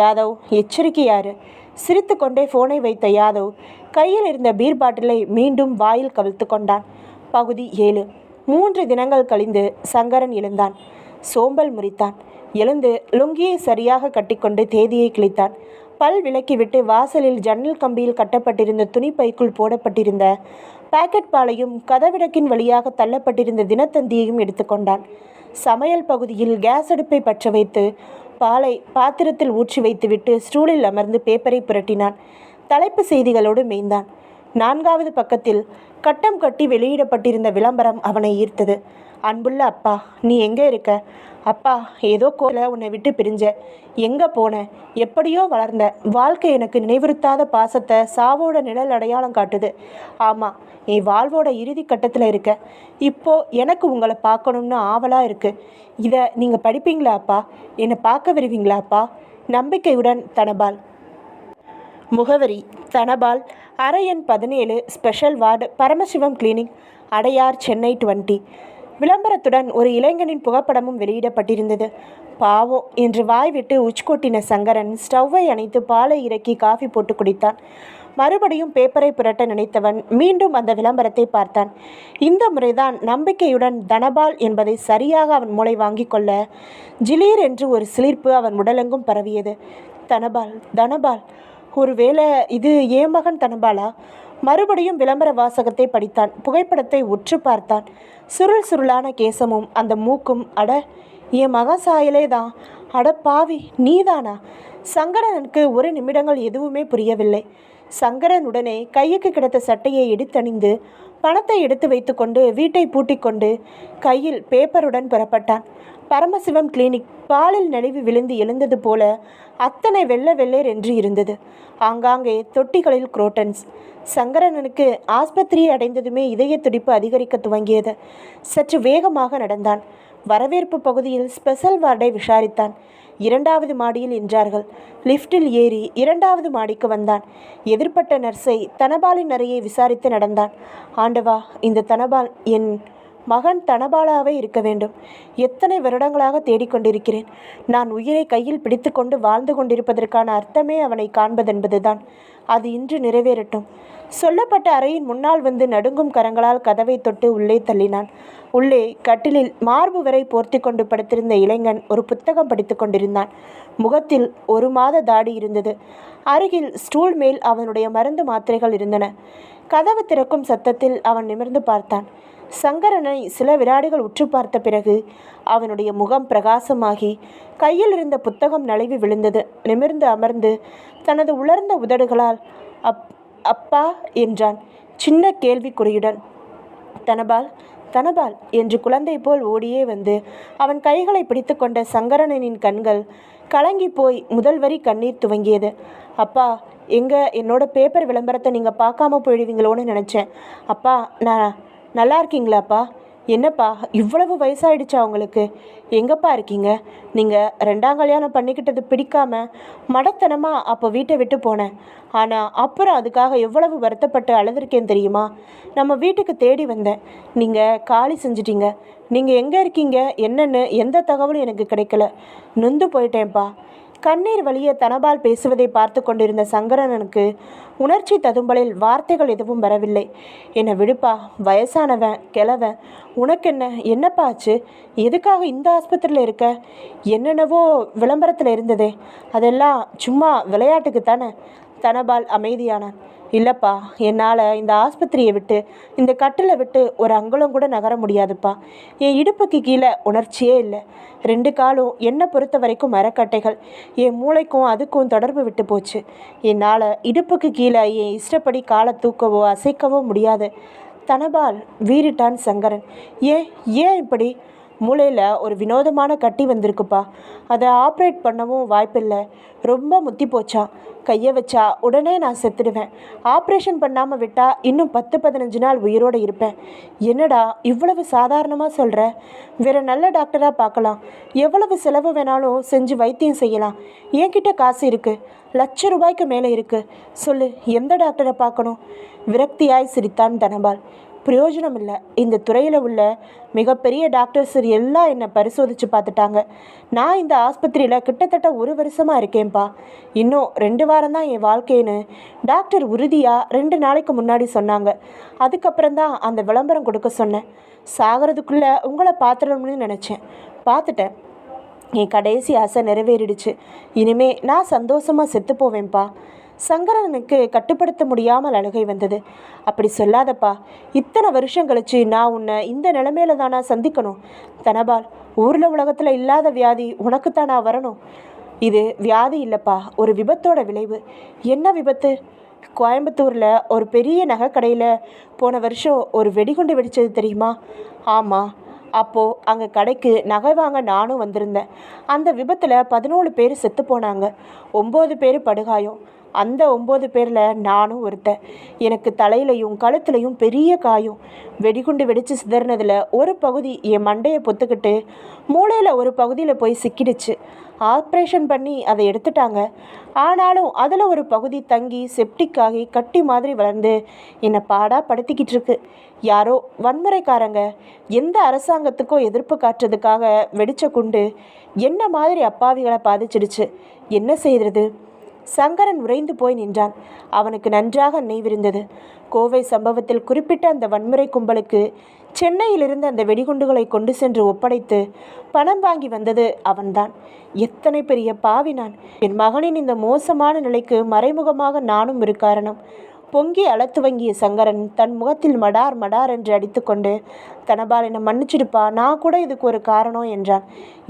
யாதவ் எச்சரிக்கையாரு. சிரித்து கொண்டே ஃபோனை வைத்த யாதவ் கையில் இருந்த பீர் பாட்டிலை மீண்டும் வாயில் கவிழ்த்து கொண்டான். பகுதி 7. 3 தினங்கள் கழிந்து சங்கரன் எழுந்தான். சோம்பல் முறித்தான். எழுந்து லுங்கியை சரியாக கட்டிக்கொண்டு தேதியை கிழித்தான். பல் விலக்கிவிட்டு வாசலில் ஜன்னல் கம்பியில் கட்டப்பட்டிருந்த துணி பைக்குள் போடப்பட்டிருந்த பாக்கெட் பாலையும் கதவிடக்கின் வழியாக தள்ளப்பட்டிருந்த தினத்தந்தியையும் எடுத்துக்கொண்டான். சமையல் பகுதியில் கேஸ் அடுப்பை பற்ற வைத்து பாலை பாத்திரத்தில் ஊற்றி வைத்துவிட்டு ஸ்டூலில் அமர்ந்து பேப்பரை புரட்டினான். தலைப்பு செய்திகளோடு மேய்ந்தான். 4வது பக்கத்தில் கட்டம் கட்டி வெளியிடப்பட்டிருந்த விளம்பரம் அவனை ஈர்த்தது. அன்புள்ள அப்பா, நீ எங்கே இருக்க? அப்பா, ஏதோ கோல உன்னை விட்டு பிரிஞ்ச. எங்கே போன? எப்படியோ வளர்ந்த வாழ்க்கை எனக்கு நினைவுறுத்தாத பாசத்தை சாவோட நிழல் அடையாளம் காட்டுது. ஆமாம், நீ வாழ்வோட இறுதி கட்டத்தில் இருக்க. இப்போ எனக்கு உங்களை பார்க்கணும்னு ஆவலாக இருக்குது. இதை நீங்கள் படிப்பீங்களா அப்பா? என்னை பார்க்க வருவீங்களா அப்பா? நம்பிக்கையுடன் தனபால். முகவரி: தனபால், அறை எண் 17, special ward, Paramasivam clinic, Adyar, Chennai 20. விளம்பரத்துடன் ஒரு இளைஞனின் புகைப்படமும் வெளியிடப்பட்டிருந்தது. பாவம் என்று வாய்விட்டு உச்கொட்டின சங்கரன் ஸ்டவ்வை அணைத்து பாலை இறக்கி காஃபி போட்டு குடித்தான். மறுபடியும் பேப்பரை புரட்ட நினைத்தவன் மீண்டும் அந்த விளம்பரத்தை பார்த்தான். இந்த முறைதான் நம்பிக்கையுடன் தனபால் என்பதை சரியாக அவன் மூளை வாங்கி கொள்ள ஜிலீர் என்று ஒரு சிலிர்ப்பு அவன் உடலெங்கும் பரவியது. தனபால், தனபால், ஒருவேளை இது ஏன் மகன் தனபாலா? மறுபடியும் விளம்பர வாசகத்தை படித்தான். புகைப்படத்தை உற்று பார்த்தான். சுருள் சுருளான கேசமும் அந்த மூக்கும். அட, என் மகன் சாயலே தான். அட பாவி, நீதானா? சங்கரனுக்கு ஒரு நிமிடங்கள் எதுவுமே புரியவில்லை. சங்கரனுடனே கையுக்கு கிடைத்த சட்டையை எடுத்தணிந்து பணத்தை எடுத்து வைத்துக்கொண்டு வீட்டை பூட்டிக்கொண்டு கையில் பேப்பருடன் புறப்பட்டான். பரமசிவம் கிளினிக் பாலில் நெளிவு விழுந்து எழுந்தது போல அத்தனை வெள்ளை வெள்ளேர் என்று இருந்தது. ஆங்காங்கே தொட்டிகளில் குரோட்டன்ஸ். சங்கரனனுக்கு ஆஸ்பத்திரியை அடைந்ததுமே இதய துடிப்பு அதிகரிக்க துவங்கியது. சற்று வேகமாக நடந்தான். வரவேற்பு பகுதியில் ஸ்பெஷல் வார்டை விசாரித்தான். 2வது மாடியில் என்றார்கள். லிஃப்டில் ஏறி 2வது மாடிக்கு வந்தான். எதிர்ப்பட்ட நர்ஸை தனபாலின் அறையை விசாரித்து நடந்தான். ஆண்டவா, இந்த தனபால் என் மகன் தனபாலாவே இருக்க வேண்டும். எத்தனை வருடங்களாக தேடிக்கொண்டிருக்கிறேன். நான் உயிரை கையில் பிடித்து கொண்டு வாழ்ந்து கொண்டிருப்பதற்கான அர்த்தமே அவனை காண்பதென்பதுதான். அது இன்று நிறைவேறட்டும். சொல்லப்பட்ட அறையின் முன்னால் வந்து நடுங்கும் கரங்களால் கதவை தொட்டு உள்ளே தள்ளினான். உள்ளே கட்டிலில் மார்பு வரை போர்த்தி கொண்டு படுத்திருந்த இளைஞன் ஒரு புத்தகம் படித்து கொண்டிருந்தான். முகத்தில் 1 மாத தாடி இருந்தது. அருகில் ஸ்டூல் மேல் அவனுடைய மருந்து மாத்திரைகள் இருந்தன. கதவு திறக்கும் சத்தத்தில் அவன் நிமிர்ந்து பார்த்தான். சங்கரனை சில வினாடிகள் உற்று பார்த்த பிறகு அவனுடைய முகம் பிரகாசமாகி கையில் இருந்த புத்தகம் நழுவி விழுந்தது. நிமிர்ந்து அமர்ந்து தனது உலர்ந்த உதடுகளால் அப்பா என்றான், சின்ன கேள்விக்குறியுடன். தனபால் தனபால் என்று குழந்தை போல் ஓடியே வந்து அவன் கைகளை பிடித்து கொண்ட சங்கரனின் கண்கள் கலங்கி போய் முதல் வரி கண்ணீர் துவங்கியது. அப்பா, என்னோட பேப்பர் விளம்பரத்தை நீங்கள் பார்க்காம போயிடுவீங்களோன்னு நினச்சேன். அப்பா, நான் நல்லா இருக்கீங்களாப்பா? என்னப்பா இவ்வளவு வயசாயிடுச்சா உங்களுக்கு? எங்கப்பா இருக்கீங்க? நீங்கள் 2ஆம் கல்யாணம் பண்ணிக்கிட்டது பிடிக்காம மடத்தனமாக அப்போ வீட்டை விட்டு போனேன். ஆனால் அப்புறம் அதுக்காக எவ்வளவு வருத்தப்பட்டு அழுதுருக்கேன் தெரியுமா? நம்ம வீட்டுக்கு தேடி வந்தேன். நீங்கள் காலி செஞ்சிட்டீங்க. நீங்கள் எங்கே இருக்கீங்க என்னன்னு எந்த தகவலும் எனக்கு கிடைக்கல. நொந்து போயிட்டேன்ப்பா. கண்ணீர் வழிய தனபால் பேசுவதை பார்த்து கொண்டிருந்த சங்கரனுக்கு உணர்ச்சி ததும்பலில் வார்த்தைகள் எதுவும் வரவில்லை. என்னை விடுப்பா, வயசானவன் கிழவன், என்னப்பா ஆச்சு? எதுக்காக இந்த ஆஸ்பத்திரியில் இருக்க? என்னென்னவோ விளம்பரத்தில் இருந்ததே, அதெல்லாம் சும்மா விளையாட்டுக்கு தானே? தனபால் அமைதியானான். இல்லைப்பா, என்னால் இந்த ஆஸ்பத்திரியை விட்டு இந்த கட்டிலை விட்டு ஒரு அங்குலம் கூட நகர முடியாதுப்பா. என் இடுப்புக்கு கீழே உணர்ச்சியே இல்லை. 2 காலும் என்னை பொறுத்த வரைக்கும் மரக்கட்டைகள். என் மூளைக்கும் அதுக்கும் தொடர்பு விட்டு போச்சு. என்னால் இடுப்புக்கு கீழே என் இஷ்டப்படி காலை தூக்கவோ அசைக்கவோ முடியாது. தனபால் வீறிட்டான் சங்கரன். ஏன் இப்படி? மூளையில் ஒரு வினோதமான கட்டி வந்திருக்குப்பா. அதை ஆப்ரேட் பண்ணவும் வாய்ப்பில்லை. ரொம்ப முத்தி போச்சா. கையை வச்சா உடனே நான் செத்துடுவேன். ஆப்ரேஷன் பண்ணாமல் விட்டால் இன்னும் 10-15 நாள் உயிரோடு இருப்பேன். என்னடா இவ்வளவு சாதாரணமாக சொல்கிற? வேறு நல்ல டாக்டராக பார்க்கலாம். எவ்வளவு செலவு வேணாலும் செஞ்சு வைத்தியம் செய்யலாம். என்கிட்ட காசு இருக்குது. ₹1,00,000 மேலே இருக்குது. சொல்லு, எந்த டாக்டரை பார்க்கணும்? விரக்தியாய் சிரித்தான் தனபால். பிரயோஜனம் இல்லை. இந்த துறையில் உள்ள மிகப்பெரிய டாக்டர்ஸ் எல்லாம் என்னை பரிசோதித்து பார்த்துட்டாங்க. நான் இந்த ஆஸ்பத்திரியில் கிட்டத்தட்ட 1 வருஷமாக இருக்கேன்ப்பா. இன்னும் 2 வாரம் தான் என் வாழ்க்கைன்னு டாக்டர் உறுதியாக 2 நாளைக்கு முன்னாடி சொன்னாங்க. அதுக்கப்புறம்தான் அந்த விளம்பரம் கொடுக்க சொன்னேன். சாகிறதுக்குள்ளே உங்களை பார்த்துடணும்னு நினச்சேன். பார்த்துட்டேன். என் கடைசி ஆசை நிறைவேறிடுச்சு. இனிமே நான் சந்தோஷமாக செத்து போவேன்ப்பா. சங்கரனுக்கு கட்டுப்படுத்த முடியாமல் அழுகை வந்தது. அப்படி சொல்லாதப்பா. இத்தனை வருஷம் கழிச்சு நான் உன்னை இந்த நிலைமையில தானா சந்திக்கணும்? தனபால், ஊரில் உலகத்தில் இல்லாத வியாதி உனக்குத்தானா வரணும்? இது வியாதி இல்லைப்பா, ஒரு விபத்தோட விளைவு. என்ன விபத்து? கோயம்புத்தூரில் ஒரு பெரிய நகை கடையில் போன வருஷம் ஒரு வெடிகுண்டு வெடித்தது தெரியுமா? ஆமாம். அப்போது அங்கே கடைக்கு நகை வாங்க நானும் வந்திருந்தேன். அந்த விபத்தில் 14 பேர் செத்து போனாங்க. 9 பேர் படுகாயம். அந்த 9 பேரில் நானும் ஒருத்தன். எனக்கு தலையிலையும் கழுத்துலையும் பெரிய காயம். வெடிகுண்டு வெடித்து சிதறினதில் ஒரு பகுதி என் மண்டையை பொத்துக்கிட்டு மூளையில் ஒரு பகுதியில் போய் சிக்கிடுச்சு. ஆப்ரேஷன் பண்ணி அதை எடுத்துட்டாங்க. ஆனாலும் அதில் ஒரு பகுதி தங்கி செப்டிக் ஆகி கட்டி மாதிரி வளர்ந்து என்னை பாடாக படுத்திக்கிட்டு இருக்கு. யாரோ வன்முறைக்காரங்க எந்த அரசாங்கத்துக்கோ எதிர்ப்பு காட்டுறதுக்காக வெடிச்ச குண்டு என்ன மாதிரி அப்பாவிகளை பாதிச்சிடுச்சு. என்ன செய்கிறது? சங்கரன் உறைந்து போய் நின்றான். அவனுக்கு நன்றாக நினைவிருந்தது. கோவை சம்பவத்தில் குறிப்பிட்ட அந்த வன்முறை கும்பலுக்கு சென்னையிலிருந்து அந்த வெடிகுண்டுகளை கொண்டு சென்று ஒப்படைத்து பணம் வாங்கி வந்தது அவன்தான். எத்தனை பெரிய பாவி நான்! என் மகனின் இந்த மோசமான நிலைக்கு மறைமுகமாக நானும் ஒரு காரணம். பொங்கி அழத் துவங்கிய சங்கரன் தன் முகத்தில் மடார் மடார் என்று அடித்துக்கொண்டு, தனபால், என்னை மன்னிச்சிடுப்பா, நான் கூட இதுக்கு ஒரு காரணம் என்றான்.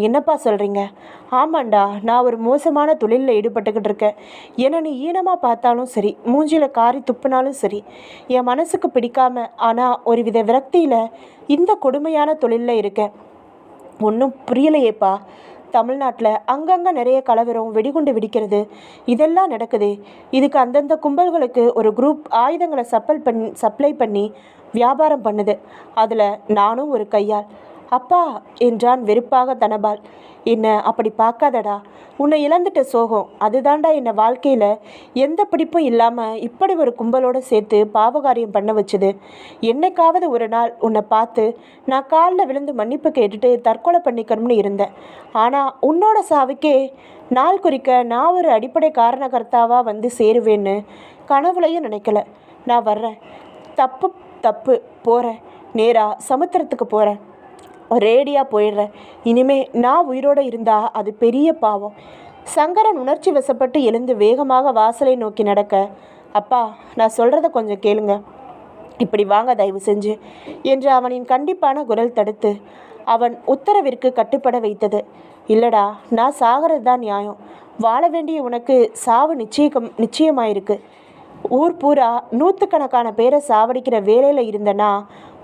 என்னப்பா சொல்கிறீங்க? ஆமாண்டா, நான் ஒரு மோசமான தொழிலில் ஈடுபட்டுக்கிட்டு இருக்கேன். என்னை நீ ஈனமாக பார்த்தாலும் சரி, மூஞ்சியில் காரி துப்புனாலும் சரி, என் மனசுக்கு பிடிக்காம, ஆனால் ஒரு வித விரக்தியில் இந்த கொடுமையான தொழிலில் இருக்கேன். ஒன்றும் புரியலையேப்பா. தமிழ்நாட்டில் அங்கங்கே நிறைய கலவரம், வெடிகுண்டு வெடிக்கிறது, இதெல்லாம் நடக்குது. இதுக்கு அந்தந்த கும்பல்களுக்கு ஒரு குரூப் ஆயுதங்களை சப்ளை பண்ணி வியாபாரம் பண்ணுது. அதில் நானும் ஒரு கையாள். அப்பா என்றான் வெறுப்பாக தனபால். என்ன அப்படி பார்க்காதடா, உன்னை இழந்துட்ட சோகம் அதுதாண்டா என்னை வாழ்க்கையில் எந்த பிடிப்பும் இல்லாமல் இப்படி ஒரு கும்பலோடு சேர்த்து பாவகாரியம் பண்ண வச்சுது. என்னைக்காவது ஒரு நாள் உன்னை பார்த்து நான் காலில் விழுந்து மன்னிப்பு கேட்டுட்டு தற்கொலை பண்ணிக்கணும்னு இருந்தேன். ஆனால் உன்னோட சாவுக்கே நாள் குறிக்க நான் ஒரு அடிப்படை காரணகர்த்தாவாக வந்து சேருவேன்னு கனவுலையும் நினைக்கல. நான் வர்றேன். தப்பு தப்பு, போகிறேன். நேராக சமுத்திரத்துக்கு போகிறேன். ரேடியாக போயிடுறேன். இனிமே நான் உயிரோடு இருந்தால் அது பெரிய பாவம். சங்கரன் உணர்ச்சி வசப்பட்டு எழுந்து வேகமாக வாசலை நோக்கி நடக்க, அப்பா நான் சொல்கிறத கொஞ்சம் கேளுங்க, இப்படி வாங்க தயவு செஞ்சு என்று அவனின் கண்டிப்பான குரல் தடுத்து அவன் உத்தரவிற்கு கட்டுப்பட வைத்தது. இல்லடா, நான் சாகிறது தான் நியாயம். வாழ வேண்டிய உனக்கு சாவு நிச்சயமாயிருக்கு. ஊர் பூரா நூற்றுக்கணக்கான பேரை சாவடிக்கிற வேலையில் இருந்தனா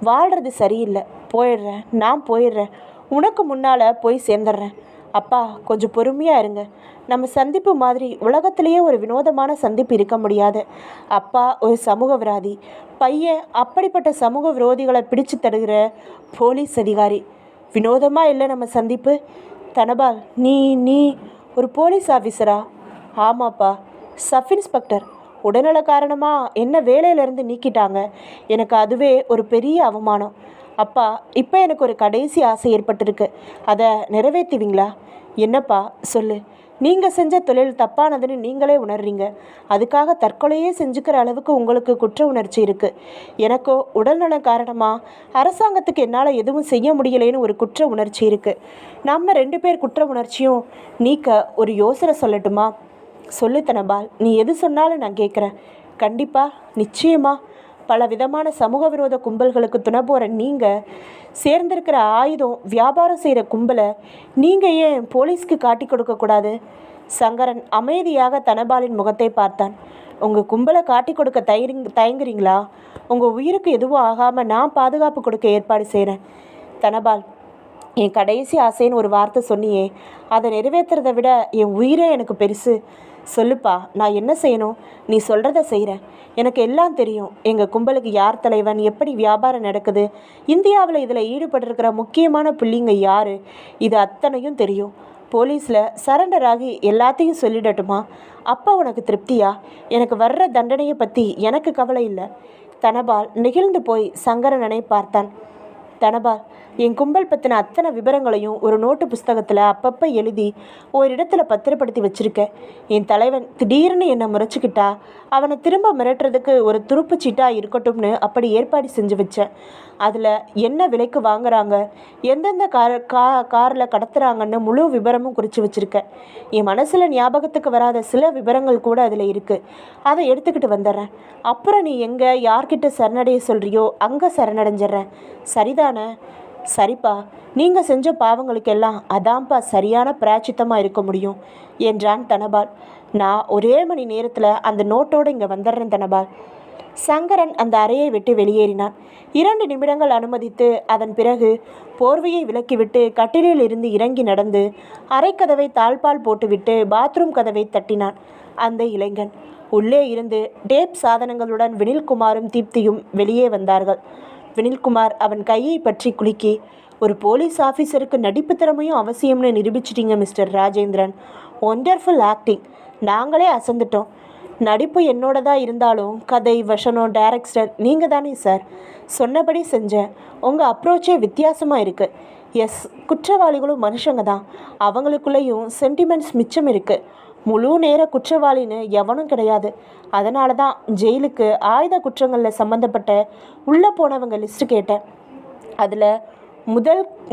வாழ்கிறது சரியில்லை. போயிடுறேன், நான் போயிடுறேன். உனக்கு முன்னால் போய் சேர்ந்துடுறேன். அப்பா கொஞ்சம் பொறுமையாக இருங்க. நம்ம சந்திப்பு மாதிரி உலகத்திலேயே ஒரு வினோதமான சந்திப்பு இருக்க முடியாது. அப்பா ஒரு சமூக விரோதி, பையன் அப்படிப்பட்ட சமூக விரோதிகளை பிடிச்சு தருகிற போலீஸ் அதிகாரி. வினோதமாக இல்லை நம்ம சந்திப்பு. தனபால், நீ ஒரு போலீஸ் ஆஃபீஸரா? ஆமாப்பா, சப் இன்ஸ்பெக்டர். உடல்நல காரணமாக என்ன வேலையிலேருந்து நீக்கிட்டாங்க. எனக்கு அதுவே ஒரு பெரிய அவமானம். அப்பா, இப்போ எனக்கு ஒரு கடைசி ஆசை ஏற்பட்டிருக்கு. அதை நிறைவேற்றுவீங்களா? என்னப்பா சொல்லு. நீங்கள் செஞ்ச தொழில் தப்பானதுன்னு நீங்களே உணர்றீங்க. அதுக்காக தற்கொலையே செஞ்சுக்கிற அளவுக்கு உங்களுக்கு குற்ற உணர்ச்சி இருக்குது. எனக்கோ உடல்நல காரணமாக அரசாங்கத்துக்கு என்னால் எதுவும் செய்ய முடியலேன்னு ஒரு குற்ற உணர்ச்சி இருக்குது. நம்ம 2 பேர் குற்ற உணர்ச்சியும் நீக்க ஒரு யோசனை சொல்லட்டுமா? சொல்லு தனபால், நீ எது சொன்னாலும் நான் கேட்குறேன். கண்டிப்பாக, நிச்சயமாக. பல விதமான சமூக விரோத கும்பல்களுக்கு துணை போகிற நீங்கள் சேர்ந்திருக்கிற ஆயுதம் வியாபாரம் செய்கிற கும்பலை நீங்கள் ஏன் போலீஸ்க்கு காட்டி கொடுக்கக்கூடாது? சங்கரன் அமைதியாக தனபாலின் முகத்தை பார்த்தான். உங்கள் கும்பலை காட்டி கொடுக்க தயங்குறீங்களா? உங்கள் உயிருக்கு எதுவும் ஆகாமல் நான் பாதுகாப்பு கொடுக்க ஏற்பாடு செய்கிறேன். தனபால், என் கடைசி ஆசைன்னு ஒரு வார்த்தை சொன்னியே, அதை நிறைவேற்றுறதை விட என் உயிரே எனக்கு பெருசு. சொல்லுப்பா, நான் என்ன செய்யணும்? நீ சொல்கிறத செய்கிறேன். எனக்கு எல்லாம் தெரியும். எங்கள் கும்பலுக்கு யார் தலைவன், எப்படி வியாபாரம் நடக்குது, இந்தியாவில் இதில் ஈடுபட்டிருக்கிற முக்கியமான புள்ளிங்க யார், இது அத்தனையும் தெரியும். போலீஸில் சரண்டர் ஆகி எல்லாத்தையும் சொல்லிடட்டுமா? அப்போ உனக்கு திருப்தியா? எனக்கு வர்ற தண்டனையை பற்றி எனக்கு கவலை இல்லை. தனபால் நெகிழ்ந்து போய் சங்கரனனை பார்த்தான். தனபால், என் கும்பல் பற்றின அத்தனை விவரங்களையும் ஒரு நோட்டு புஸ்தகத்தில் அப்பப்போ எழுதி ஒரு இடத்துல பத்திரப்படுத்தி வச்சுருக்கேன். என் தலைவன் திடீர்னு என்னை முறைச்சிக்கிட்டா அவனை திரும்ப மிரட்டுறதுக்கு ஒரு துருப்பு சீட்டாக இருக்கட்டும்னு அப்படி ஏற்பாடு செஞ்சு வச்சேன். அதில் என்ன விலைக்கு வாங்குறாங்க, எந்தெந்த காரில் கடத்துகிறாங்கன்னு முழு விவரமும் குறித்து வச்சுருக்கேன். என் மனசில் ஞாபகத்துக்கு வராத சில விவரங்கள் கூட அதில் இருக்குது. அதை எடுத்துக்கிட்டு வந்துடுறேன். அப்புறம் நீ எங்கே யார்கிட்ட சரணடைய சொல்கிறியோ அங்கே சரணடைஞ்சிட்றேன். சரிதானே? சரிப்பா, நீங்கள் செஞ்ச பாவங்களுக்கெல்லாம் அதான்ப்பா சரியான பிராச்சித்தமாக இருக்க முடியும் என்றான் தனபால். நான் ஒரே மணி நேரத்தில் அந்த நோட்டோடு இங்கே வந்துடுறேன் தனபால். சங்கரன் அந்த அறையை விட்டு வெளியேறினான். 2 நிமிடங்கள் அனுமதித்து அதன் பிறகு போர்வையை விலக்கிவிட்டு கட்டிலில் இருந்து இறங்கி நடந்து அறைக்கதவை தாழ்பால் போட்டுவிட்டு பாத்ரூம் கதவை தட்டினான் அந்த இளைஞன். உள்ளே இருந்து டேப் சாதனங்களுடன் வினில்குமாரும் தீப்தியும் வெளியே வந்தார்கள். வினில்குமார் அவன் கையை பற்றி குலுக்கி, ஒரு போலீஸ் ஆஃபீஸருக்கு நடிப்பு திறமையும் அவசியம்னு நிரூபிச்சிட்டிங்க மிஸ்டர் ராஜேந்திரன். Wonderful acting. நாங்களே அசந்துட்டோம். நடிப்பு என்னோடதாக இருந்தாலும் கதை வசனம் டைரக்டர் நீங்கள் தானே சார். சொன்னபடி செஞ்சேன். உங்கள் அப்ரோச்சே வித்தியாசமாக இருக்குது. எஸ், குற்றவாளிகளும் மனுஷங்க தான். அவங்களுக்குள்ளேயும் சென்டிமெண்ட்ஸ் மிச்சம் இருக்குது. முழு நேர குற்றவாளின்னு எவனும் கிடையாது. அதனால தான் ஜெயிலுக்கு ஆயுத குற்றங்களில் சம்மந்தப்பட்ட உள்ளே போனவங்க லிஸ்ட்டு கேட்டேன். அதில்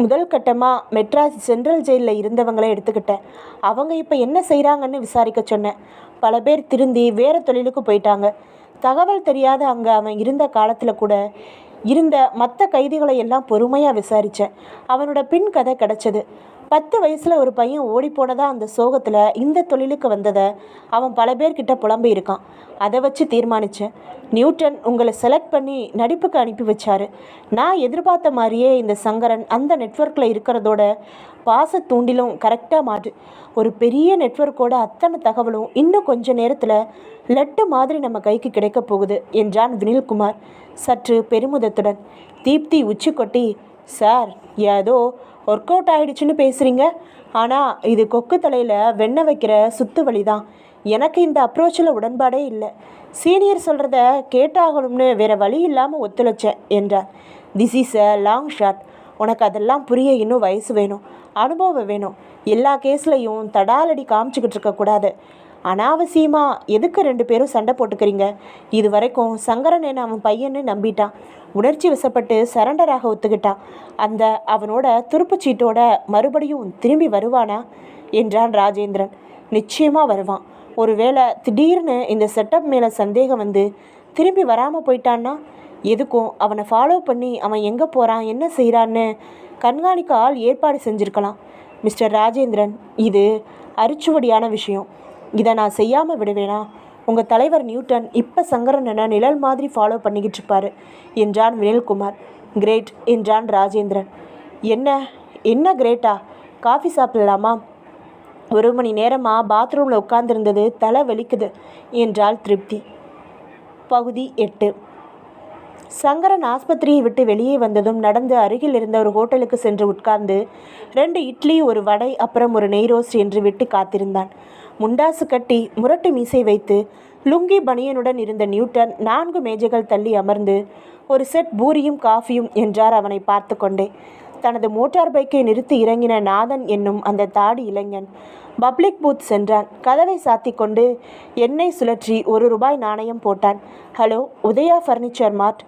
முதல் கட்டமாக மெட்ராஸ் சென்ட்ரல் ஜெயிலில் இருந்தவங்களே எடுத்துக்கிட்டேன். அவங்க இப்போ என்ன செய்கிறாங்கன்னு விசாரிக்க சொன்னேன். பல பேர் திருந்தி வேறு தொழிலுக்கு போயிட்டாங்க. தகவல் தெரியாத அங்கே அவன் இருந்த காலத்தில் கூட இருந்த மற்ற கைதிகளை எல்லாம் பொறுமையாக விசாரித்தேன். அவனோட பின் கதை கிடச்சிது. 10 வயசில் ஒரு பையன் ஓடிப்போனதா அந்த சோகத்தில் இந்த தொழிலுக்கு வந்ததை அவன் பல பேர்கிட்ட புலம்பி இருக்கான். அதை வச்சு தீர்மானித்தேன். நியூட்டன் உங்களை செலக்ட் பண்ணி நடிப்புக்கு அனுப்பி வச்சாரு. நான் எதிர்பார்த்த மாதிரியே இந்த சங்கரன் அந்த நெட்வொர்க்கில் இருக்கிறதோட பாச தூண்டிலும் கரெக்டாக மாட்டு. ஒரு பெரிய நெட்வொர்க்கோட அத்தனை தகவலும் இன்னும் கொஞ்ச நேரத்தில் லட்டு மாதிரி நம்ம கைக்கு கிடைக்க போகுது என்றான் வினில்குமார் சற்று பெருமிதத்துடன். தீப்தி உச்சி கொட்டி, சார், ஏதோ ஒர்க் அவுட் ஆகிடுச்சுன்னு பேசுகிறீங்க, ஆனால் இது கொக்கு தலையில் வெண்ணெய் வைக்கிற சுத்து வழி தான். எனக்கு இந்த அப்ரோச்சில் உடன்பாடே இல்லை. சீனியர் சொல்கிறத கேட்டாகணும்னு வேறு வழி இல்லாமல் ஒத்துழைச்சேன் என்றார். This is a long shot. உனக்கு அதெல்லாம் புரிய இன்னும் வயசு வேணும், அனுபவம் வேணும். எல்லா கேஸ்லையும் தடாலடி காமிச்சிக்கிட்டு இருக்கக்கூடாது. அனாவசியமாக எதுக்கு 2 பேரும் சண்டை போட்டுக்கிறீங்க? இது வரைக்கும் சங்கரன் என்ன அவன் பையன்னு நம்பிட்டான். உணர்ச்சி வசப்பட்டு சரண்டராக ஒத்துக்கிட்டான். அந்த அவனோட துருப்புச்சீட்டோட மறுபடியும் திரும்பி வருவானா என்றான் ராஜேந்திரன். நிச்சயமாக வருவான். ஒருவேளை திடீர்னு இந்த செட்டப் மேலே சந்தேகம் வந்து திரும்பி வராமல் போயிட்டான்னா, எதுக்கும் அவனை ஃபாலோ பண்ணி அவன் எங்கே போகிறான் என்ன செய்கிறான்னு கண்காணிக்க ஆள் ஏற்பாடு செஞ்சுருக்கலாம். மிஸ்டர் ராஜேந்திரன், இது அரிச்சுவடியான விஷயம். இதை நான் செய்யாமல் விடுவேனா? உங்கள் தலைவர் நியூட்டன் இப்போ சங்கரனை நிழல் மாதிரி ஃபாலோ பண்ணிக்கிட்டு இருப்பார் என்றான் வினில்குமார். கிரேட் என்றான் ராஜேந்திரன். என்ன என்ன கிரேட்டா? காஃபி சாப்பிடலாமா? 1 மணி நேரமாக பாத்ரூமில் உட்கார்ந்துருந்தது, தலை வலிக்குது என்றாள் திருப்தி. பகுதி 8. சங்கரன் ஆஸ்பத்திரியை விட்டு வெளியே வந்ததும் நடந்து அருகில் இருந்த ஒரு ஹோட்டலுக்கு சென்று உட்கார்ந்து 2 இட்லி, 1 வடை, அப்புறம் 1 நெய் ரோஸ்ட் என்று விட்டு காத்திருந்தான். முண்டாசு கட்டி முரட்டு மீசை வைத்து லுங்கி பனியனுடன் இருந்த நியூட்டன் 4 மேஜைகள் தள்ளி அமர்ந்து 1 செட் பூரியும் காஃபியும் என்றார் அவனை பார்த்து கொண்டே. தனது மோட்டார் பைக்கை நிறுத்தி இறங்கின நாதன் என்னும் அந்த தாடி இளைஞன் பப்ளிக் பூத் சென்றான். கதவை சாத்தி கொண்டு எண்ணெய் சுழற்றி 1 ரூபாய் நாணயம் போட்டான். ஹலோ, உதயா ஃபர்னிச்சர் மார்ட்.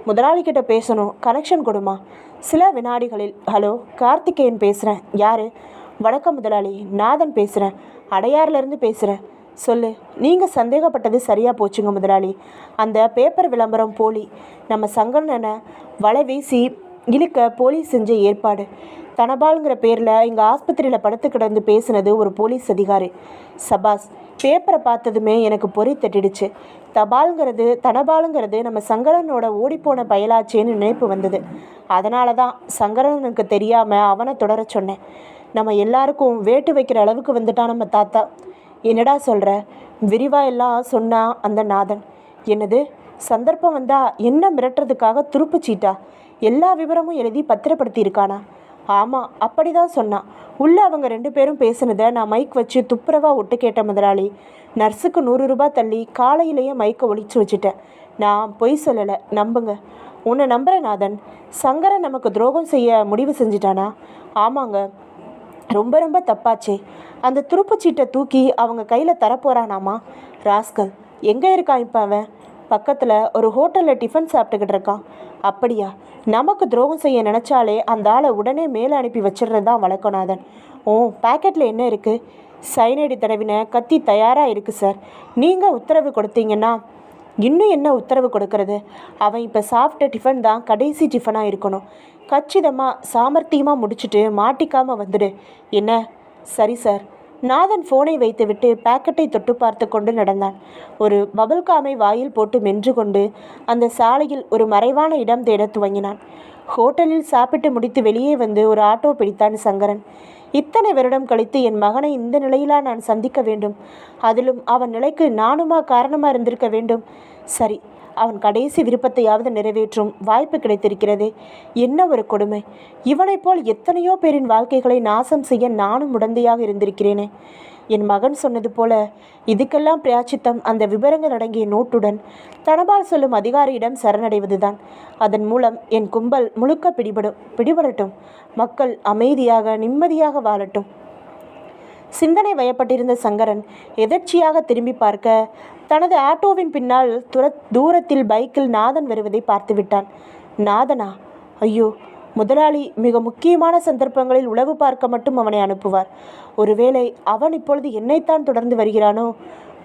முதலாளிகிட்ட பேசணும், கனெக்ஷன் கொடுமா. சில வினாடிகளில் ஹலோ, கார்த்திகேயன் பேசுகிறேன். யார்? வணக்கம் முதலாளி, நாதன் பேசுகிறேன். அடையாறிலேருந்து பேசுகிறேன். சொல்லு. நீங்கள் சந்தேகப்பட்டது சரியாக போச்சுங்க முதலாளி. அந்த பேப்பர் விளம்பரம் போலி. நம்ம சங்கரனை வலை வீசி இழுக்க போலீஸ் செஞ்ச ஏற்பாடு. தனபாலுங்கிற பேரில் இங்கே ஆஸ்பத்திரியில் படுத்து கிடந்து பேசுனது ஒரு போலீஸ் அதிகாரி. சபாஸ், பேப்பரை பார்த்ததுமே எனக்கு பொறி தட்டிடுச்சு. தனபாலுங்கிறது நம்ம சங்கரனோட ஓடிப்போன பயலாச்சேன்னு நினைப்பு வந்தது. அதனால தான் சங்கரனுக்கு தெரியாமல் அவனை தொடர சொன்னேன். நம்ம எல்லாருக்கும் வேட்டு வைக்கிற அளவுக்கு வந்துட்டான் நம்ம தாத்தா. என்னடா சொல்கிற? விரிவாக எல்லாம் சொன்னா அந்த நாதன். என்னது, சந்தர்ப்பம் வந்தா என்ன மிரட்டுறதுக்காக துருப்புச்சீட்டா? எல்லா விவரமும் எழுதி பத்திரப்படுத்தியிருக்கானா? ஆமாம், அப்படி தான் சொன்னான். உள்ளே அவங்க 2 பேரும் பேசுனதை நான் மைக் வச்சு துப்புரவாக ஒட்டு கேட்டேன் முதலாளி. நர்ஸுக்கு 100 ரூபாய் தள்ளி காலையிலேயே மைக்கை ஒழிச்சு வச்சுட்டேன். நான் பொய் சொல்லலை, நம்புங்க. உன்னை நம்புகிறேன் நாதன். சங்கரன் நமக்கு துரோகம் செய்ய முடிவு செஞ்சிட்டானா? ஆமாங்க, ரொம்ப ரொம்ப தப்பாச்சே. அந்த துருப்புச்சீட்டை தூக்கி அவங்க கையில் தரப்போகிறானாமா. ராஸ்கல், எங்கே இருக்கான் இப்போ அவன்? பக்கத்தில் ஒரு ஹோட்டலில் டிஃபன் சாப்பிட்டுக்கிட்டு இருக்கான். அப்படியா? நமக்கு துரோகம் செய்ய நினச்சாலே அந்த ஆளை உடனே மேலே அனுப்பி வச்சிடுறது தான் வழக்கநாதன். ஓ, பேக்கெட்டில் என்ன இருக்குது? சைனைடு தடவின கத்தி தயாராக இருக்குது சார். நீங்கள் உத்தரவு கொடுத்தீங்கன்னா. இன்னும் என்ன உத்தரவு கொடுக்கறது? அவன் இப்போ சாப்பிட்ட டிஃபன் தான் கடைசி டிஃபனாக இருக்கணும். கச்சிதமாக சாமர்த்தியமாக முடிச்சுட்டு மாட்டிக்காமல் வந்துடு. என்ன? சரி சார். நாதன் ஃபோனை வைத்துவிட்டு பேக்கெட்டை தொட்டு பார்த்து கொண்டு நடந்தான். ஒரு பபுல்காமை வாயில் போட்டு மென்று கொண்டு அந்த சாலையில் ஒரு மறைவான இடம் தேட துவங்கினான். ஹோட்டலில் சாப்பிட்டு முடித்து வெளியே வந்து ஒரு ஆட்டோ பிடித்தான் சங்கரன். இத்தனை வருடம் கழித்து என் மகனை இந்த நிலையிலா நான் சந்திக்க வேண்டும்? அதிலும் அவன் நிலைக்கு நானுமா காரணமாக இருந்திருக்க வேண்டும்? சரி, அவன் கடைசி விருப்பத்தையாவது நிறைவேற்றும் வாய்ப்பு கிடைத்திருக்கிறதே. என்ன ஒரு கொடுமை! இவனைப் போல் எத்தனையோ பேரின் வாழ்க்கைகளை நாசம் செய்ய நானும் உடந்தையாக இருந்திருக்கிறேனே. என் மகன் சொன்னது போல இதுக்கெல்லாம் பிராச்சித்தம் அந்த விவரங்கள் அடங்கிய நோட்டுடன் தனபால் சொல்லும் அதிகாரியிடம் சரணடைவதுதான். அதன் மூலம் என் கும்பல் முழுக்க பிடிபடட்டும். மக்கள் அமைதியாக நிம்மதியாக வாழட்டும். சிந்தனை வயப்பட்டிருந்த சங்கரன் எதர்ச்சியாக திரும்பி பார்க்க தனது ஆட்டோவின் பின்னால் தூரத்தில் பைக்கில் நாதன் வருவதை பார்த்துவிட்டான். நாதனா? ஐயோ, முதலாளி மிக முக்கியமான சந்தர்ப்பங்களில் உளவு பார்க்க மட்டும் அவனை அனுப்புவார். ஒருவேளை அவன் இப்பொழுது என்னைத்தான் தொடர்ந்து வருகிறானோ?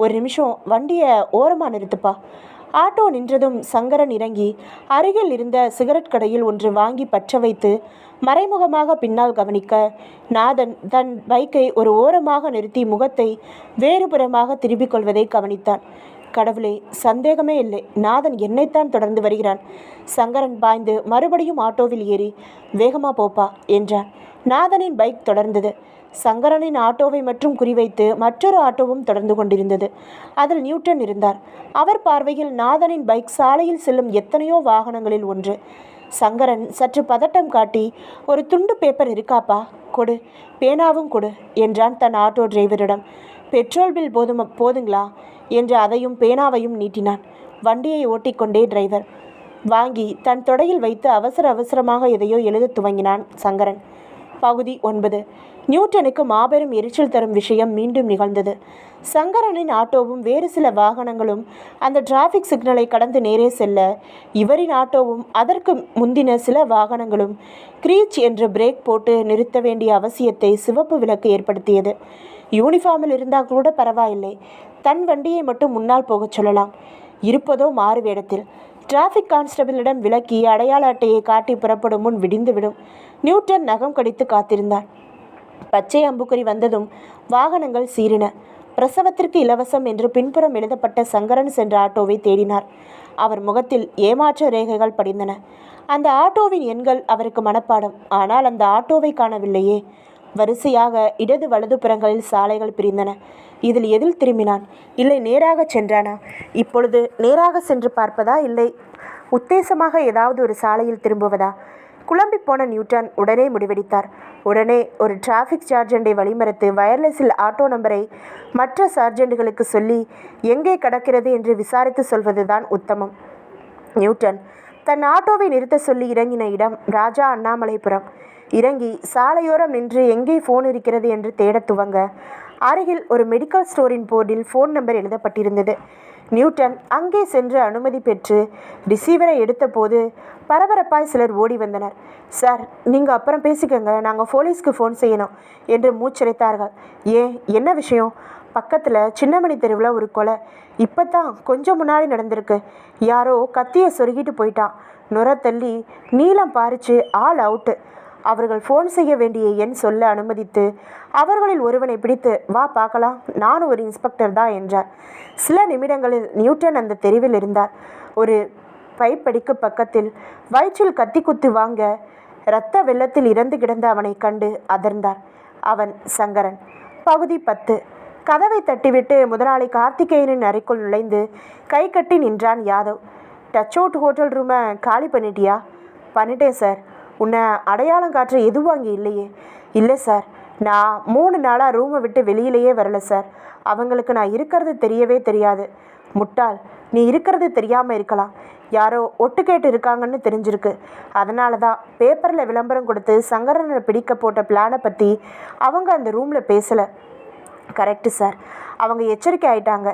ஒரு நிமிஷம், வண்டியை ஓரமாக நிறுத்துப்பா. ஆட்டோ நின்றதும் சங்கரன் இறங்கி அருகில் இருந்த சிகரெட் கடையில் ஒன்று வாங்கி பற்ற வைத்து மறைமுகமாக பின்னால் கவனிக்க நாதன் தன் பைக்கை ஒரு ஓரமாக நிறுத்தி முகத்தை வேறுபுறமாக திருப்பிக் கொள்வதை கவனித்தான். கடவுளே, சந்தேகமே இல்லை, நாதன் என்னைத்தான் தொடர்ந்து வருகிறான். சங்கரன் பாய்ந்து மறுபடியும் ஆட்டோவில் ஏறி வேகமா போப்பா என்றான். நாதனின் பைக் தொடர்ந்தது. சங்கரனின் ஆட்டோவை மட்டும் குறிவைத்து மற்றொரு ஆட்டோவும் தொடர்ந்து கொண்டிருந்தது. அதில் நியூட்டன் இருந்தார். அவர் பார்வையில் நாதனின் பைக் சாலையில் செல்லும் எத்தனையோ வாகனங்களில் ஒன்று. சங்கரன் சற்று பதட்டம் காட்டி, ஒரு துண்டு பேப்பர் இருக்காப்பா, கொடு, பேனாவும் கொடு என்றான் தன் ஆட்டோ டிரைவரிடம். பெட்ரோல் பில் போதுங்களா என்று அதையும் பேனாவையும் நீட்டினான். வண்டியை ஓட்டிக்கொண்டே டிரைவர் வாங்கி தன் தொடையில் வைத்து அவசரமாக எதையோ எழுத துவங்கினான் சங்கரன். பகுதி 9. நியூட்டனுக்கு மாபெரும் எரிச்சல் தரும் விஷயம் மீண்டும் நிகழ்ந்தது. சங்கரனின் ஆட்டோவும் வேறு சில வாகனங்களும் அந்த டிராஃபிக் சிக்னலை கடந்து நேரே செல்ல, இவரின் ஆட்டோவும் அதற்கு முந்தின சில வாகனங்களும் கிரீச் என்று பிரேக் போட்டு நிறுத்த வேண்டிய அவசியத்தை சிவப்பு விளக்கு ஏற்படுத்தியது. யூனிஃபார்மில் இருந்தால் கூட பரவாயில்லை, தன் வண்டியை மட்டும் முன்னால் போகச் சொல்லலாம். இருப்பதோ மாறு வேடத்தில். டிராஃபிக் கான்ஸ்டபிளிடம் விலக்கி அடையாள அட்டையை காட்டி புறப்படும் முன் விடிந்துவிடும். நியூட்டன் நகம் கடித்து காத்திருந்தார். பச்சை அம்புக்குறி வந்ததும் வாகனங்கள் சீறின. பிரசவத்திற்கு இலவசம் என்று பின்புறம் எழுதப்பட்ட சங்கரன் சென்ற ஆட்டோவை தேடினார். அவர் முகத்தில் ஏமாற்ற ரேகைகள் படிந்தன. அந்த ஆட்டோவின் எண்கள் அவருக்கு மனப்பாடம். ஆனால் அந்த ஆட்டோவை காணவில்லையே. வரிசையாக இடது வலது புறங்களில் சாலைகள் பிரிந்தன. இதில் எதில் திரும்பினான்? இல்லை நேராக சென்றானா? இப்பொழுது நேராக சென்று பார்ப்பதா, இல்லை உத்தேசமாக ஏதாவது ஒரு சாலையில் திரும்புவதா? குழம்பி போன நியூட்டன் உடனே முடிவெடுத்தார். உடனே ஒரு டிராஃபிக் சார்ஜெண்டை வழிமறித்து வயர்லெஸில் ஆட்டோ நம்பரை மற்ற சார்ஜெண்டுகளுக்கு சொல்லி எங்கே கிடக்கிறது என்று விசாரித்து சொல்வதுதான் உத்தமம். நியூட்டன் தன் ஆட்டோவை நிறுத்த சொல்லி இறங்கின இடம் ராஜா அண்ணாமலைபுரம். இறங்கி சாலையோரம் நின்று எங்கே ஃபோன் இருக்கிறது என்று தேடத் துவங்க, அருகில் ஒரு மெடிக்கல் ஸ்டோரின் போர்டில் ஃபோன் நம்பர் எழுதப்பட்டிருந்தது. நியூட்டன் அங்கே சென்று அனுமதி பெற்று ரிசீவரை எடுத்தபோது பரபரப்பாய் சிலர் ஓடி வந்தனர். சார், நீங்கள் அப்புறம் பேசிக்கங்க, நாங்கள் போலீஸ்க்கு ஃபோன் செய்யணும் என்று மூச்சரைத்தார்கள். ஏன், என்ன விஷயம்? பக்கத்தில் சின்னமணி தெருவில் ஒரு கொலை இப்போ தான் கொஞ்சம் முன்னாடி நடந்திருக்கு. யாரோ கத்தியை சொருகிட்டு போயிட்டான். நுர தள்ளி நீளம் பாரிச்சு ஆள் அவுட்டு. அவர்கள் ஃபோன் செய்ய வேண்டிய எண் சொல்ல அனுமதித்து அவர்களில் ஒருவனை பிடித்து வா பார்க்கலாம், நானும் ஒரு இன்ஸ்பெக்டர் தான் என்றார். சில நிமிடங்களில் நியூட்டன் அந்த தெருவில் இருந்தார். ஒரு பைப்படிக்கு பக்கத்தில் வயிற்றில் கத்தி குத்து வாங்க இரத்த வெள்ளத்தில் இறந்து கிடந்த அவனை கண்டு அதிர்ந்தார். அவன் சங்கரன். பகுதி 10. கதவை தட்டிவிட்டு முதலாளி கார்த்திகேயனின் அறைக்குள் நுழைந்து கை கட்டி நின்றான் யாதவ். டச் அவுட் ஹோட்டல் ரூமை காலி பண்ணிட்டியா? பண்ணிட்டேன் சார். உன்னை அடையாளம் காற்ற எதுவும் அங்கே இல்லையே? இல்லை சார், நான் 3 நாளாக ரூமை விட்டு வெளியிலேயே வரல சார். அவங்களுக்கு நான் இருக்கிறது தெரியவே தெரியாது. முட்டாள், நீ இருக்கிறது தெரியாமல் இருக்கலாம். யாரோ ஒட்டு கேட்டு இருக்காங்கன்னு தெரிஞ்சிருக்கு. அதனால தான் பேப்பரில் விளம்பரம் கொடுத்து சங்கரனை பிடிக்க போட்ட பிளானை பற்றி அவங்க அந்த ரூமில் பேசலை. கரெக்டு சார், அவங்க எச்சரிக்கை ஆயிட்டாங்க.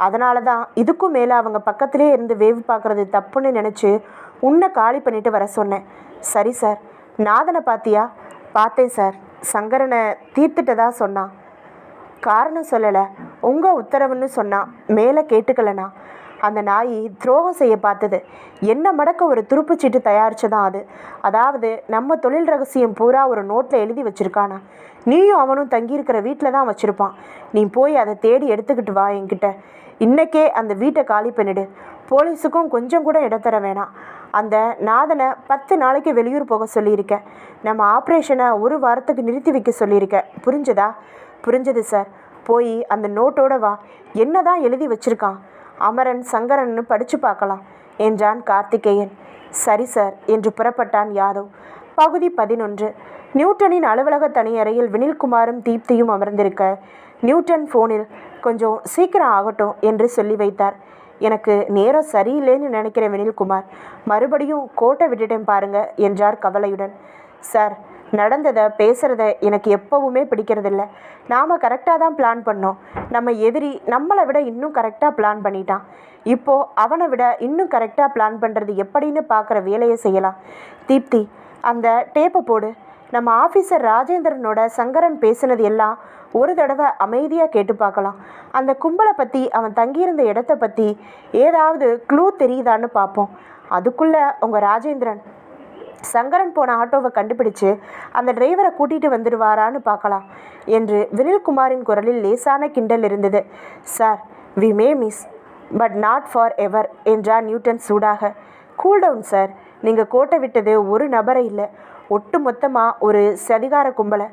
அதனால தான் இதுக்கும் மேலே அவங்க பக்கத்திலே இருந்து வேவு பார்க்குறது தப்புன்னு நினச்சி உன்னை காலி பண்ணிட்டு வர சொன்னேன். சரி சார். நாதனை பார்த்தியா? பார்த்தேன் சார். சங்கரனை தீர்த்துட்டதா சொன்னான். காரணம் சொல்லலை, உங்கள் உத்தரவுன்னு சொன்னான். மேலே கேட்டுக்கலண்ணா. அந்த நாய் துரோகம் செய்ய பார்த்தது. என்ன மடக்க ஒரு துருப்புச்சீட்டு தயாரிச்சதான் அது. அதாவது நம்ம தொழில் ரகசியம் பூரா ஒரு நோட்டில் எழுதி வச்சுருக்கானா. நீயும் அவனும் தங்கியிருக்கிற வீட்டில் தான் வச்சுருப்பான். நீ போய் அதை தேடி எடுத்துக்கிட்டு வா என்கிட்ட. இன்றைக்கே அந்த வீட்டை காலி பண்ணிடு. போலீஸுக்கும் கொஞ்சம் கூட இடத்தர வேணாம். அந்த நாதனை 10 நாளைக்கு வெளியூர் போக சொல்லியிருக்கேன். நம்ம ஆப்ரேஷனை 1 வாரத்துக்கு நிறுத்தி வைக்க சொல்லியிருக்கேன். புரிஞ்சதா? புரிஞ்சது சார். போய் அந்த நோட்டோட வா. என்ன தான் எழுதி வச்சுருக்கான்? அமரன் சங்கரன்னு படித்து பார்க்கலாம் என்றான் கார்த்திகேயன். சரி சார் என்று புறப்பட்டான் யாதவ். பகுதி 11. நியூட்டனின் அலுவலக தனியறையில் வினில்குமாரும் தீப்தியும் அமர்ந்திருக்க, நியூட்டன் ஃபோனில் கொஞ்சம் சீக்கிரம் ஆகட்டும் என்று சொல்லி வைத்தார். எனக்கு நேரம் சரியில்லைன்னு நினைக்கிற வினில்குமார், மறுபடியும் கோட்டை விட்டுட்டேன் பாருங்க என்றார் கவலையுடன். சார், நடந்ததை பேசுகிறத எனக்கு எப்போவுமே பிடிக்கிறதில்ல. நாம் கரெக்டாக தான் பிளான் பண்ணோம். நம்ம எதிரி நம்மளை விட இன்னும் கரெக்டாக பிளான் பண்ணிட்டான். இப்போது அவனை விட இன்னும் கரெக்டாக பிளான் பண்ணுறது எப்படின்னு பார்க்குற வேலையை செய்யலாம். தீப்தி, அந்த டேப்பை போடு. நம்ம ஆஃபீஸர் ராஜேந்திரனோட சங்கரன் பேசினது எல்லாம் ஒரு தடவை அமைதியாக கேட்டு பார்க்கலாம். அந்த கும்பலை பற்றி, அவன் தங்கியிருந்த இடத்த பற்றி ஏதாவது க்ளூ தெரியுதான்னு பார்ப்போம். அதுக்குள்ளே உங்கள் ராஜேந்திரன் சங்கரன் போன ஆட்டோவை கண்டுபிடிச்சு அந்த டிரைவரை கூட்டிகிட்டு வந்துடுவாரான்னு பார்க்கலாம் என்று வினில்குமாரின் குரலில் லேசான கிண்டல் இருந்தது. Sir, we may miss but not forever என்றார் நியூட்டன் சூடாக. Cool down sir. நீங்கள் கோட்டை விட்டது ஒரு நபரை இல்லை, ஒட்டு மொத்தமாக ஒரு சதிகார கும்பலை.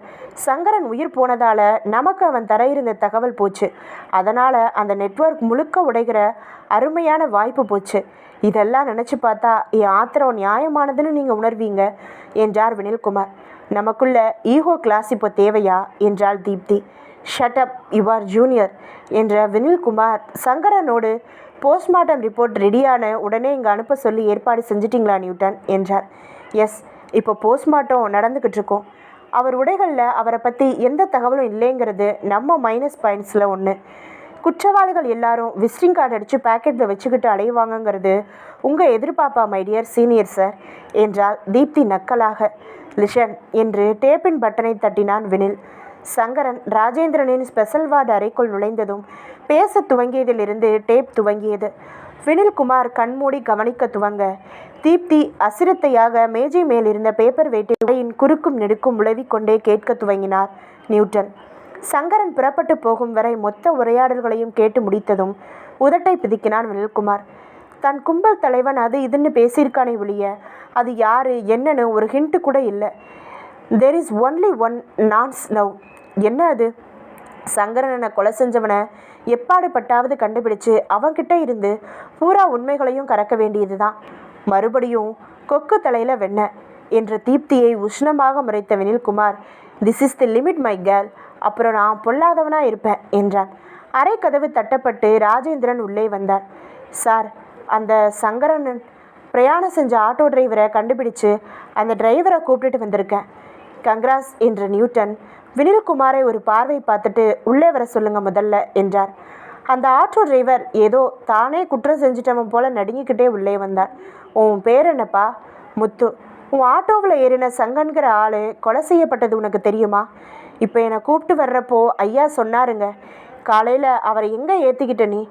சங்கரன் உயிர் போனதால் நமக்கு அவன் தர இருந்த தகவல் போச்சு. அதனால் அந்த நெட்வொர்க் முழுக்க உடைகிற அருமையான வாய்ப்பு போச்சு. இதெல்லாம் நினச்சி பார்த்தா என் ஆத்திரம் நியாயமானதுன்னு நீங்கள் உணர்வீங்க என்றார் வினில்குமார். நமக்குள்ள ஈகோ கிளாஸ் இப்போ தேவையா என்றாள் Deepti. Shut up, you are junior என்ற வினில்குமார் சங்கரனோடு போஸ்ட்மார்ட்டம் ரிப்போர்ட் ரெடியான உடனே இங்கே அனுப்ப சொல்லி ஏற்பாடு செஞ்சிட்டிங்களா நியூட்டன் என்றார். எஸ், இப்போ போஸ்ட்மார்ட்டம் நடந்துக்கிட்டு இருக்கோம். அவர் உடைகளில் அவரை பற்றி எந்த தகவலும் இல்லைங்கிறது நம்ம மைனஸ் பாயிண்ட்ஸில் ஒன்று. குற்றவாளிகள் எல்லாரும் விசிட்டிங் கார்டு அடித்து பேக்கெட்டில் வச்சுக்கிட்டு அலைவாங்கங்கிறது உங்கள் எதிர்பார்ப்பா மை டியர் சீனியர் சார் என்றால் தீப்தி நக்கலாக. லிஷன் என்று டேப்பின் பட்டனை தட்டினான் வினில். சங்கரன் ராஜேந்திரனின் ஸ்பெஷல் வார்டு அறைக்குள் நுழைந்ததும் பேச துவங்கியதிலிருந்து டேப் துவங்கியது. வினில்குமார் கண்மூடி கவனிக்க துவங்க தீப்தி அசிரத்தையாக மேஜை மேல் இருந்த பேப்பர் வெயிட்டின் குறுக்கும் நெடுக்கும் உழவிக்கொண்டே கேட்க துவங்கினார் நியூட்டன். சங்கரன் புறப்பட்டு போகும் வரை மொத்த உரையாடல்களையும் கேட்டு முடித்ததும் உதட்டை பிதுக்கினான் வினில்குமார். தன் கும்பல் தலைவன் அது இதுன்னு பேசியிருக்கானே ஒழிய அது யாரு என்னன்னு ஒரு ஹிண்ட்டு கூட இல்லை. There is only one nonce now. என்ன அது? சங்கரனை கொலை செஞ்சவனை எப்பாடுபட்டாவது கண்டுபிடிச்சு அவன்கிட்ட இருந்து பூரா உண்மைகளையும் கறக்க வேண்டியது தான். மறுபடியும் கொக்கு தலையில் வெண்ண என்ற தீப்தியை உஷ்ணமாக முறைத்த Vinilkumar, this is the limit my girl, அப்புறம் நான் பொல்லாதவனாக இருப்பேன் என்றான். அரை கதவு தட்டப்பட்டு ராஜேந்திரன் உள்ளே வந்தார். சார், அந்த சங்கரன் பிரயாணம் செஞ்ச ஆட்டோ டிரைவரை கண்டுபிடிச்சு அந்த டிரைவரை கூப்பிட்டுட்டு வந்திருக்கேன். கங்க்ராஸ் என்ற நியூட்டன் வினில்குமாரை ஒரு பார்வை பார்த்துட்டு உள்ளே வர சொல்லுங்க முதல்ல என்றார். அந்த ஆட்டோ டிரைவர் ஏதோ தானே குற்றம் செஞ்சிட்டவன் போல நடுங்கிக்கிட்டே உள்ளே வந்தார். உன் பேர் என்னப்பா? முத்து. உன் ஆட்டோவில் ஏறின சங்கன்கிற ஆள் கொலை செய்யப்பட்டது உனக்கு தெரியுமா? இப்போ என்னை கூப்பிட்டு வர்றப்போ ஐயா சொன்னாருங்க. காலையில் அவரை எங்கே ஏற்றிக்கிட்ட நீ?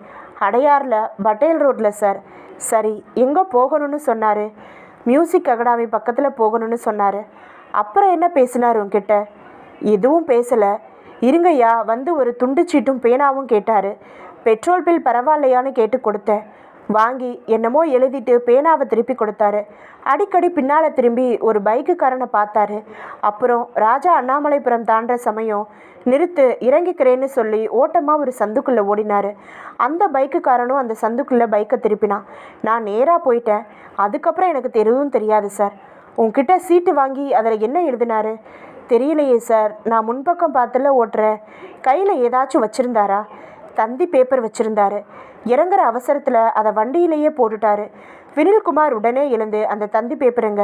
அடையாரில் பட்டேல் ரோட்டில் சார். சரி, எங்கே போகணும்னு சொன்னார்? மியூசிக் அகாடமி பக்கத்தில் போகணும்னு சொன்னார். அப்புறம் என்ன பேசினார் உன்கிட்ட? எதுவும் பேசலை. இருங்கய்யா, வந்து ஒரு துண்டு சீட்டும் பேனாவும் கேட்டார். பெட்ரோல் பில் பரவாயில்லையான்னு கேட்டு கொடுத்தேன். வாங்கி என்னமோ எழுதிட்டு பேனாவை திருப்பி கொடுத்தாரு. அடிக்கடி பின்னால் திரும்பி ஒரு பைக்குக்காரனை பார்த்தாரு. அப்புறம் ராஜா அண்ணாமலைபுரம் தாண்டுற சமயம் நிறுத்து இறங்கிக்கிறேன்னு சொல்லி ஓட்டமாக ஒரு சந்துக்குள்ளே ஓடினார். அந்த பைக்குக்காரனும் அந்த சந்துக்குள்ளே பைக்கை திருப்பினான். நான் நேராக போயிட்டேன். அதுக்கப்புறம் எனக்கு தெரியவும் தெரியாது சார். உன்கிட்ட சீட்டு வாங்கி அதில் என்ன எழுதினாரு? தெரியலையே சார். நான் முன்பக்கம் பார்த்துல ஓட்டுறேன். கையில் ஏதாச்சும் வச்சுருந்தாரா? தந்தி பேப்பர் வச்சுருந்தாரு. இறங்குற அவசரத்தில் அதை வண்டியிலேயே போட்டுட்டாரு. வினில்குமார் உடனே எழுந்து அந்த தந்தி பேப்பருங்க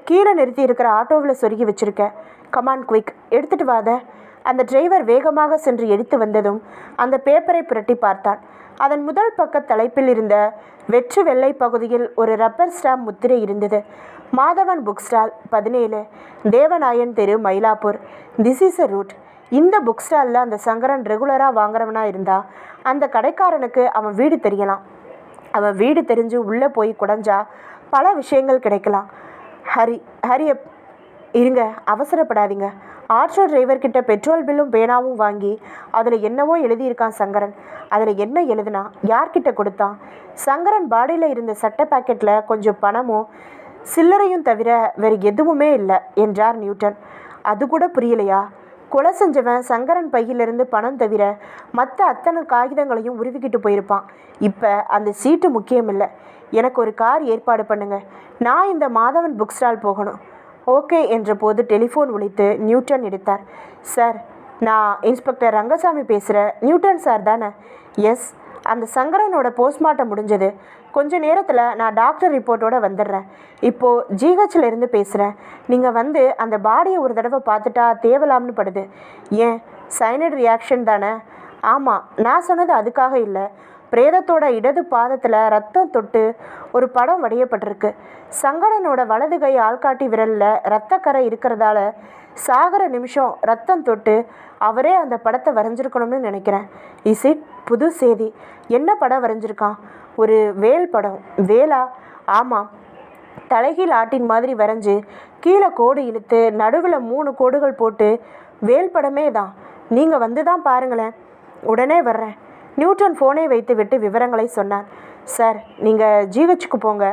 கீழே நிறுத்தி இருக்கிற ஆட்டோவில் சொருகி வச்சுருக்கேன். கமான் குவிக், எடுத்துகிட்டு வாத. அந்த டிரைவர் வேகமாக சென்று எடுத்து வந்ததும் அந்த பேப்பரை புரட்டி பார்த்தான். அதன் முதல் பக்க தலைப்பில் இருந்த வெற்று வெள்ளை பகுதியில் ஒரு ரப்பர் ஸ்டாம்ப் முத்திரை இருந்தது. மாதவன் புக் ஸ்டால் 17, தேவநாயன் தெரு, Mylapore. This is a route. இந்த புக் ஸ்டாலில் அந்த சங்கரன் ரெகுலராக வாங்குறவனா இருந்தால் அந்த கடைக்காரனுக்கு அவன் வீடு தெரியலாம். அவன் வீடு தெரிஞ்சு உள்ளே போய் குடஞ்சா பல விஷயங்கள் கிடைக்கலாம். ஹரி இருங்க, அவசரப்படாதீங்க. ஆட்டோ டிரைவர்கிட்ட பெட்ரோல் பில்லும் பேனாவும் வாங்கி அதில் என்னவோ எழுதியிருக்கான் சங்கரன். அதில் என்ன எழுதுனா? யார்கிட்ட கொடுத்தான்? சங்கரன் பாடியில் இருந்த சட்டை பாக்கெட்டில் கொஞ்சம் பணமும் சில்லறையும் தவிர வேறு எதுவுமே இல்லை என்றார் நியூட்டன். அது கூட புரியலையா? கொலை செஞ்சவன் சங்கரன் பையிலிருந்து பணம் தவிர மற்ற அத்தனை காகிதங்களையும் உருவிக்கிட்டு போயிருப்பான். இப்போ அந்த சீட்டு முக்கியம் இல்லை. எனக்கு ஒரு கார் ஏற்பாடு பண்ணுங்க. நான் இந்த மாதவன் புக் ஸ்டால் போகணும். ஓகே என்ற போது டெலிஃபோன் ஒலித்து நியூட்டன் எடுத்தார். சார், நான் இன்ஸ்பெக்டர் ரங்கசாமி பேசுகிறேன். நியூட்டன் சார் தானே? எஸ். அந்த சங்கரனோட போஸ்ட்மார்ட்டம் முடிஞ்சது. கொஞ்ச நேரத்தில் நான் டாக்டர் ரிப்போர்ட்டோடு வந்துடுறேன். இப்போது ஜிஹெச்சில் இருந்து பேசுகிறேன். நீங்கள் வந்து அந்த பாடியை ஒரு தடவை பார்த்துட்டா தேவலாம்னு படுது. ஏன், சைனட் ரியாக்ஷன் தானே? ஆமாம், நான் சொன்னது அதுக்காக இல்லை. பிரேதத்தோட இடது பாதத்தில் ரத்தம் தொட்டு ஒரு படம் வடியப்பட்டிருக்கு. சங்கரனோட வலது கை ஆள்காட்டி விரலில் இரத்தக்கரை இருக்கிறதால சாகர நிமிஷம் ரத்தம் தொட்டு அவரே அந்த படத்தை வரைஞ்சிருக்கணும்னு நினைக்கிறேன். Is it? புது செய்தி. என்ன படம் வரைஞ்சிருக்கான்? ஒரு வேல் படம். வேலா? ஆமாம். தலைகீழ் ஆட்டின் மாதிரி வரைஞ்சி கீழே கோடு இழுத்து நடுவில் 3 கோடுகள் போட்டு வேல் படமே தான். நீங்கள் வந்து தான் பாருங்களேன். உடனே வர்றேன். நியூட்டன் ஃபோனை வைத்து விட்டு விவரங்களை சொன்னான். சார், நீங்கள் ஜிஹெச்சுக்கு போங்க.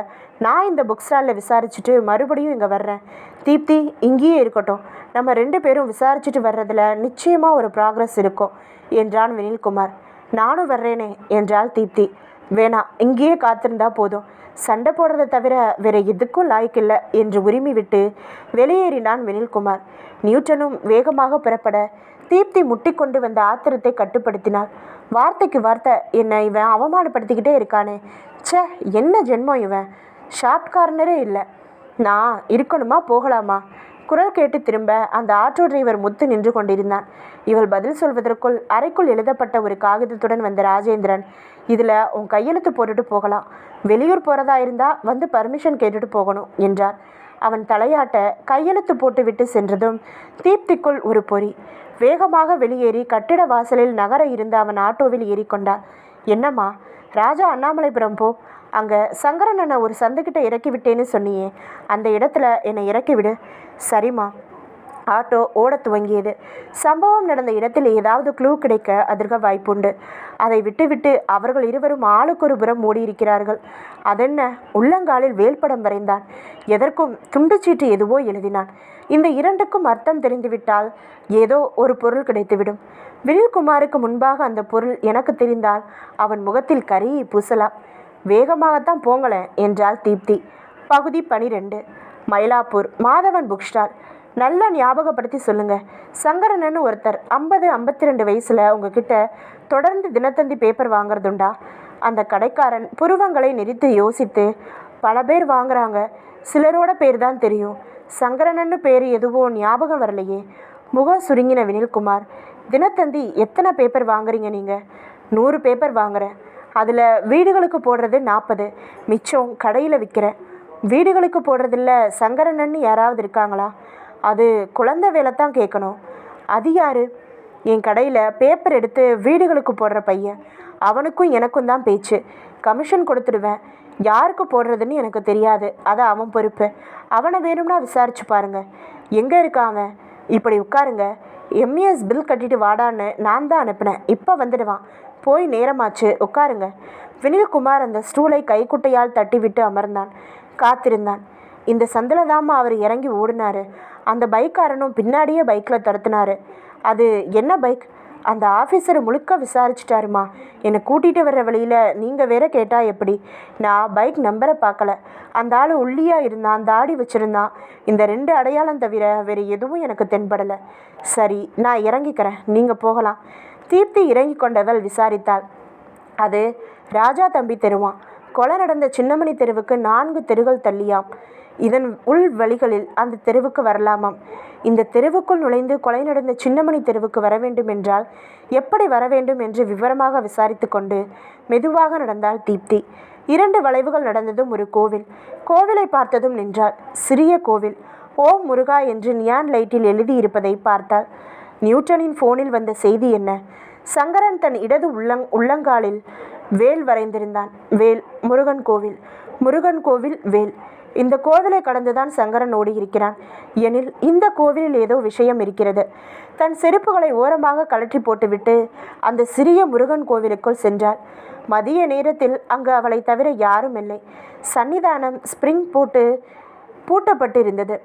நான் இந்த புக் ஸ்டாலில் விசாரிச்சுட்டு மறுபடியும் இங்கே வர்றேன். தீப்தி இங்கேயே இருக்கட்டும். நம்ம 2 பேரும் விசாரிச்சுட்டு வர்றதில் நிச்சயமாக ஒரு ப்ராக்ரஸ் இருக்கும் என்றான் வினில்குமார். நானும் வர்றேனே என்றாள் தீப்தி. வேணாம், இங்கேயே காத்திருந்தா போதும். சண்டை போடுறதை தவிர வேற எதுக்கும் லாய்க்கில்லை என்று உரிமை விட்டு வெளியேறினான் வினில்குமார். நியூட்டனும் வேகமாக புறப்பட தீப்தி முட்டிக்கொண்டு வந்த ஆத்திரத்தை கட்டுப்படுத்தினாள். வார்த்தைக்கு வார்த்தை, என்னை இவன் அவமானப்படுத்திக்கிட்டே இருக்கானே, ச்சே என்ன ஜென்மம் இவன், ஷார்ட் கார்னரே இல்லை. நான் இருக்கணுமா போகலாமா? குரல் கேட்டு திரும்ப அந்த ஆட்டோ டிரைவர் முத்து நின்று கொண்டிருந்தான். இவள் பதில் சொல்வதற்குள் அறைக்குள் எழுதப்பட்ட ஒரு காகிதத்துடன் வந்த ராஜேந்திரன், இதில் உன் கையெழுத்து போட்டுட்டு போகலாம், வெளியூர் போகிறதா இருந்தால் வந்து பர்மிஷன் கேட்டுட்டு போகணும் என்றார். அவன் தலையாட்ட கையெழுத்து போட்டுவிட்டு சென்றதும் தீப்திக்குள் ஒரு பொறி. வேகமாக வெளியேறி கட்டிட வாசலில் நகர இருந்த அவன் ஆட்டோவில் ஏறிக்கொண்டான். என்னம்மா, ராஜா அண்ணாமலைபுரம் போ, அங்கே சங்கரன் அண்ணனை ஒரு சந்துக்கிட்ட இறக்கி விட்டேன்னு சொன்னியே, அந்த இடத்துல என்னை இறக்கி விடு. சரிம்மா. ஆட்டோ ஓட துவங்கியது. சம்பவம் நடந்த இடத்தில் ஏதாவது க்ளூ கிடைக்க அதிர்க வாய்ப்புண்டு. அதை விட்டுவிட்டு அவர்கள் இருவரும் ஆளுக்கொரு புறம் ஓடியிருக்கிறார்கள். அதென்ன, உள்ளங்காலில் வேல்படம் வரைந்தான். எதற்கும் துண்டுச்சீட்டு எதுவோ எழுதினான். இந்த இரண்டுக்கும் அர்த்தம் தெரிந்துவிட்டால் ஏதோ ஒரு பொருள் கிடைத்துவிடும். வினில்குமாருக்கு முன்பாக அந்த பொருள் எனக்கு தெரிந்தால் அவன் முகத்தில் கரியை பூசலாம். வேகமாகத்தான் போங்களேன் என்றாள் தீப்தி. பகுதி 12. Mylapore Madhavan book stall. நல்லா ஞாபகப்படுத்தி சொல்லுங்கள். சங்கரனன்னு ஒருத்தர் 50-52 வயசில் உங்ககிட்ட தொடர்ந்து தினத்தந்தி பேப்பர் வாங்குறதுண்டா? அந்த கடைக்காரன் புருவங்களை நெறித்து யோசித்து, பல பேர் வாங்குறாங்க, சிலரோட பேர் தான் தெரியும், சங்கரனன்னு பேர் எதுவோ ஞாபகம் வரலையே. முகம் சுருங்கின வினில்குமார், தினத்தந்தி எத்தனை பேப்பர் வாங்குறீங்க நீங்கள்? 100 பேப்பர் வாங்குறேன். அதில் வீடுகளுக்கு போடுறது 40, மிச்சம் கடையில் விற்கிறேன். வீடுகளுக்கு போடுறதில்ல சங்கரனன்னு யாராவது இருக்காங்களா? அது குழந்தை வேலை தான் கேட்கணும். அது யார்? என் கடையில் பேப்பர் எடுத்து வீடுகளுக்கு போடுற பையன். அவனுக்கும் எனக்கும் தான் பேச்சு. கமிஷன் கொடுத்துடுவேன். யாருக்கு போடுறதுன்னு எனக்கு தெரியாது, அது அவன் பொறுப்பு. அவனை வேணும்னா விசாரிச்சு பாருங்க. எங்கே இருக்கான் அவன்? இப்படி உட்காருங்க. எம்இஎஸ் பில் கட்டிட்டு வாடான்னு நான் தான் அனுப்பினேன். இப்போ வந்துடுவான். போய் நேரமாச்சு, உட்காருங்க. வினில்குமார் அந்த ஸ்டூலை கைக்குட்டையால் தட்டிவிட்டு அமர்ந்தான். காத்திருந்தான். இந்த சந்தில் தாம்மா அவர் இறங்கி ஓடினார். அந்த பைக்காரனும் பின்னாடியே பைக்கில் துரத்துனாரு. அது என்ன பைக்? அந்த ஆஃபீஸர் முழுக்க விசாரிச்சிட்டாருமா. என்னை கூட்டிகிட்டு வர்ற வழியில் நீங்கள் வேற கேட்டால் எப்படி? நான் பைக் நம்பரை பார்க்கல. அந்த ஆள் ஒல்லியாக இருந்தான், தாடி வச்சுருந்தான். இந்த 2 அடையாளம் தவிர வேறு எதுவும் எனக்கு தென்படலை. சரி, நான் இறங்கிக்கிறேன், நீங்கள் போகலாம். தீப்தி இறங்கி கொண்டவள் விசாரித்தாள். அது ராஜா தம்பி தெருவான். கொலை நடந்த சின்னமணி தெருவுக்கு 4 தெருகள் தள்ளியாம். இதன் உள் வழிகளில் அந்த தெருவுக்கு வரலாமாம். இந்த தெருவுக்குள் நுழைந்து கொலை நடந்த சின்னமணி தெருவுக்கு வர வேண்டும் என்றால் எப்படி வர வேண்டும் என்று விவரமாக விசாரித்து கொண்டு மெதுவாக நடந்தாள் தீப்தி. 2 வளைவுகள் நடந்ததும் ஒரு கோவில். கோவிலை பார்த்ததும் நின்றாள். சிறிய கோவில். ஓம் முருகா என்று நியான் லைட்டில் எழுதியிருப்பதை பார்த்தாள். நியூட்டனின் ஃபோனில் வந்த செய்தி என்ன? சங்கரன் தன் இடது உள்ளங்காலில் வேல் வரைந்திருந்தான். வேல், முருகன் கோவில். முருகன் கோவில், வேல். இந்த கோவிலை கடந்துதான் சங்கரன் ஓடி இருக்கிறான். எனில் இந்த கோவிலில் ஏதோ விஷயம் இருக்கிறது. தன் செருப்புகளை ஓரமாக கழற்றி போட்டுவிட்டு அந்த சிறிய முருகன் கோவிலுக்குள் சென்றாள். மதிய நேரத்தில் அங்கு அவளை தவிர யாரும் இல்லை. சன்னிதானம் ஸ்பிரிங் போட்டு பூட்டப்பட்டு இருந்தது.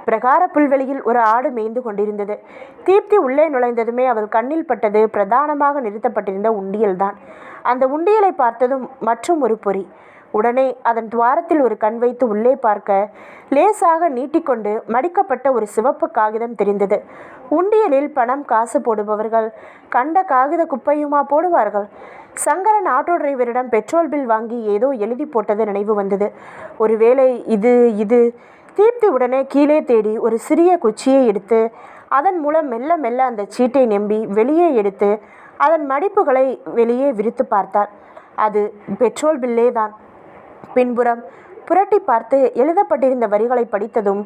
பிரகார புல்வெளியில் ஒரு ஆடு மேய்ந்து கொண்டிருந்தது. தீப்தி உள்ளே நுழைந்ததுமே அவள் கண்ணில் பட்டது பிரதானமாக நிறுத்தப்பட்டிருந்த உண்டியல்தான். அந்த உண்டியலை பார்த்ததும் மற்றும் ஒரு பொறி. உடனே அதன் துவாரத்தில் ஒரு கண் வைத்து உள்ளே பார்க்க லேசாக நீட்டிக்கொண்டு மடிக்கப்பட்ட ஒரு சிவப்பு காகிதம் தெரிந்தது. உண்டியலில் பணம் காசு போடுபவர்கள் கண்ட காகித குப்பையுமா போடுவார்கள்? சங்கரன் ஆட்டோ டிரைவரிடம் பெட்ரோல் பில் வாங்கி ஏதோ எழுதி போட்டது நினைவு வந்தது. ஒருவேளை இது தீப்தி உடனே கீழே தேடி ஒரு சிறிய குச்சியை எடுத்து அதன் மூலம் மெல்ல மெல்ல அந்த சீட்டை நம்பி வெளியே எடுத்து அதன் மடிப்புகளை வெளியே விரித்து பார்த்தாள். அது பெட்ரோல் பில்லே தான். பின்புறம் புரட்டி பார்த்து எழுதப்பட்டிருந்த வரிகளை படித்ததும்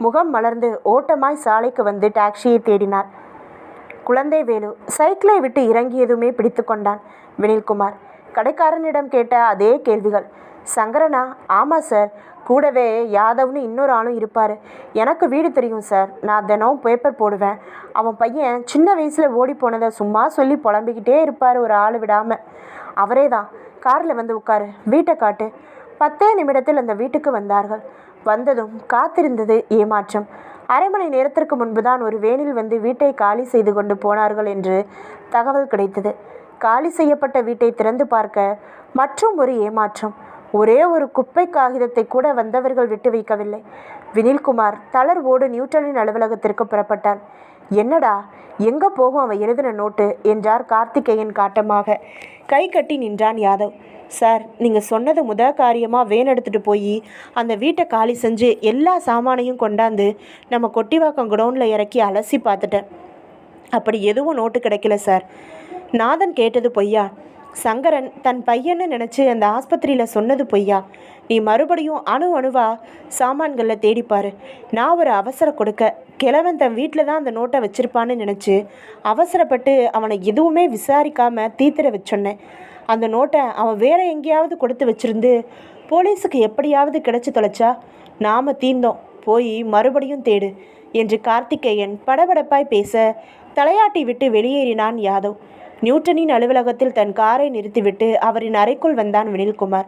முகம் மலர்ந்து ஓட்டமாய் சாலைக்கு வந்து டாக்ஸியை தேடினார். குழந்தை வேலு சைக்கிளை விட்டு இறங்கியதுமே பிடித்து கொண்டான். வினில்குமார் கடைக்காரனிடம் கேட்ட அதே கேள்விகள். சங்கரனா? ஆமாம் சார். கூடவே யாதவ்னு இன்னொரு ஆளும் இருப்பார். எனக்கு வீடு தெரியும் சார். நான் தினம் பேப்பர் போடுவேன். அவன் பையன் சின்ன வயசில் ஓடி போனதை சும்மா சொல்லி புலம்பிக்கிட்டே இருப்பார் ஒரு ஆள் விடாமல். அவரே தான். காரில் வந்து உட்காரு, வீட்டை காட்டு. 10 நிமிடத்தில் அந்த வீட்டுக்கு வந்தார்கள். வந்ததும் காத்திருந்தது ஏமாற்றம். அரை மணி நேரத்திற்கு முன்புதான் ஒரு வேனில் வந்து வீட்டை காலி செய்து கொண்டு போனார்கள் என்று தகவல் கிடைத்தது. காலி செய்யப்பட்ட வீட்டை திறந்து பார்க்க மற்றும் ஒரு ஏமாற்றம். ஒரே ஒரு குப்பை காகிதத்தை கூட வந்தவர்கள் விட்டு வைக்கவில்லை. வினில்குமார் தளர்வோடு நியூட்டனின் அலுவலகத்திற்கு புறப்பட்டான். என்னடா, எங்கே போகும் அவன் எழுதின நோட்டு என்றார் கார்த்திகேயன் காட்டமாக. கை கட்டி நின்றான் யாதவ். சார், நீங்கள் சொன்னது காரியமாக வேன் எடுத்துகிட்டு போய் அந்த வீட்டை காலி செஞ்சு எல்லா சாமானையும் கொண்டாந்து நம்ம கொட்டிவாக்கம் குடோனில் இறக்கி அலசி பார்த்துட்டேன். அப்படி எதுவும் நோட்டு கிடைக்கல சார். நாதன் கேட்டது பொய்யா? சங்கரன் தன் பையன்னு நினச்சி அந்த ஆஸ்பத்திரியில் சொன்னது பொய்யா? நீ மறுபடியும் அணுவா சாமான்களில் தேடிப்பார். நான் ஒரு அவசர கொடுக்க கிழவன் தன் வீட்டில் தான் அந்த நோட்டை வச்சுருப்பான்னு நினச்சி அவசரப்பட்டு அவனை எதுவுமே விசாரிக்காமல் தீத்திர வச்சொன்னேன். அந்த நோட்டை அவன் வேறு எங்கேயாவது கொடுத்து வச்சுருந்து போலீஸுக்கு எப்படியாவது கிடச்சி தொலைச்சா நாம் தீர்ந்தோம். போய் மறுபடியும் தேடு என்று கார்த்திகேயன் படபடப்பாய் பேச தலையாட்டி விட்டு வெளியேறினான் யாதவ். நியூட்டனின் அலுவலகத்தில் தன் காரை நிறுத்திவிட்டு அவரின் அறைக்குள் வந்தான் வினில்குமார்.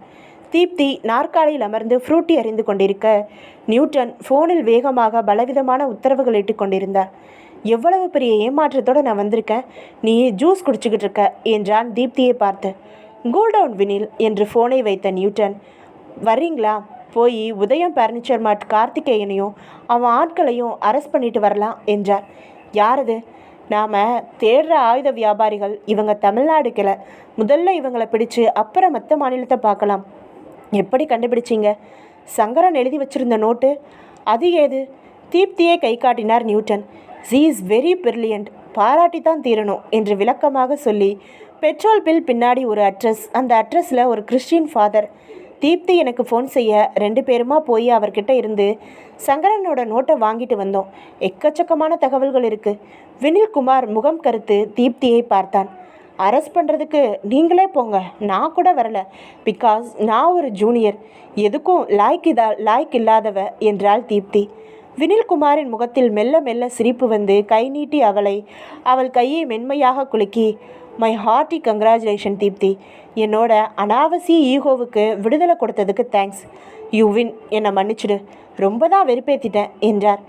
தீப்தி நாற்காலியில் அமர்ந்து ஃப்ரூட்டி அறிந்து கொண்டிருக்க நியூட்டன் ஃபோனில் வேகமாக பலவிதமான உத்தரவுகள் இட்டு கொண்டிருந்தார். எவ்வளவு பெரிய ஏமாற்றத்தோடு நான் வந்திருக்கேன், நீ ஜூஸ் குடிச்சிக்கிட்டு இருக்க என்றான் தீப்தியை பார்த்து. கூல் டவுன் வினில் என்று ஃபோனை வைத்த நியூட்டன், வர்றீங்களா? போய் உதயம் பர்னிச்சர் மார்ட் கார்த்திகேயனையும் அவன் ஆட்களையும் அரெஸ்ட் பண்ணிட்டு வரலாம் என்றார். யாரது? நாம் தேடுற ஆயுத வியாபாரிகள். இவங்க தமிழ்நாடு கிளை. முதல்ல இவங்களை பிடிச்சு அப்புறம் மற்ற மாநிலத்தை பார்க்கலாம். எப்படி கண்டுபிடிச்சிங்க? சங்கரன் எழுதி வச்சிருந்த நோட்டு அது ஏது? தீப்தியை கை காட்டினார் Newton. She is very brilliant, பாராட்டி தான் தீரணும் என்று விளக்கமாக சொல்லி பெட்ரோல் பில் பின்னாடி ஒரு அட்ரஸ், அந்த அட்ரஸில் ஒரு கிறிஸ்டின் ஃபாதர். தீப்தி எனக்கு ஃபோன் செய்ய 2 பேருமா போய் அவர்கிட்ட இருந்து சங்கரனோட நோட்டை வாங்கிட்டு வந்தோம். எக்கச்சக்கமான தகவல்கள் இருக்குது. வினில்குமார் முகம் கருத்து தீப்தியை பார்த்தான். அரெஸ்ட் பண்ணுறதுக்கு நீங்களே போங்க, நான் கூட வரலை. பிகாஸ் நான் ஒரு ஜூனியர், எதுக்கும் லாய்க்கு இல்லாதவ என்றாள் தீப்தி. வினில்குமாரின் முகத்தில் மெல்ல மெல்ல சிரிப்பு வந்து கை நீட்டி அவள் கையை மென்மையாக குலுக்கி, மை ஹார்ட்டி கங்க்ராச்சுலேஷன் தீப்தி. என்னோட அனாவசிய ஈகோவுக்கு விடுதலை கொடுத்ததுக்கு தேங்க்ஸ். யூ வின், என்னை மன்னிச்சிடு, ரொம்ப தான் வெறுப்பேற்றிட்டேன் என்றார்.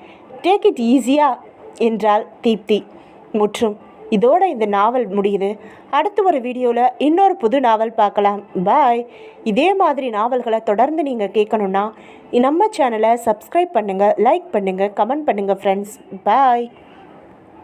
டேக் இட் ஈஸியா என்றாள் தீப்தி. முற்றும். இதோட இந்த நாவல் முடியுது. அடுத்து ஒரு வீடியோவில் இன்னொரு புது நாவல் பார்க்கலாம். பாய். இதே மாதிரி நாவல்களை தொடர்ந்து நீங்கள் கேட்கணுன்னா நம்ம சேனலை சப்ஸ்கிரைப் பண்ணுங்கள், லைக் பண்ணுங்கள், கமெண்ட் பண்ணுங்கள் ஃப்ரெண்ட்ஸ். பாய்.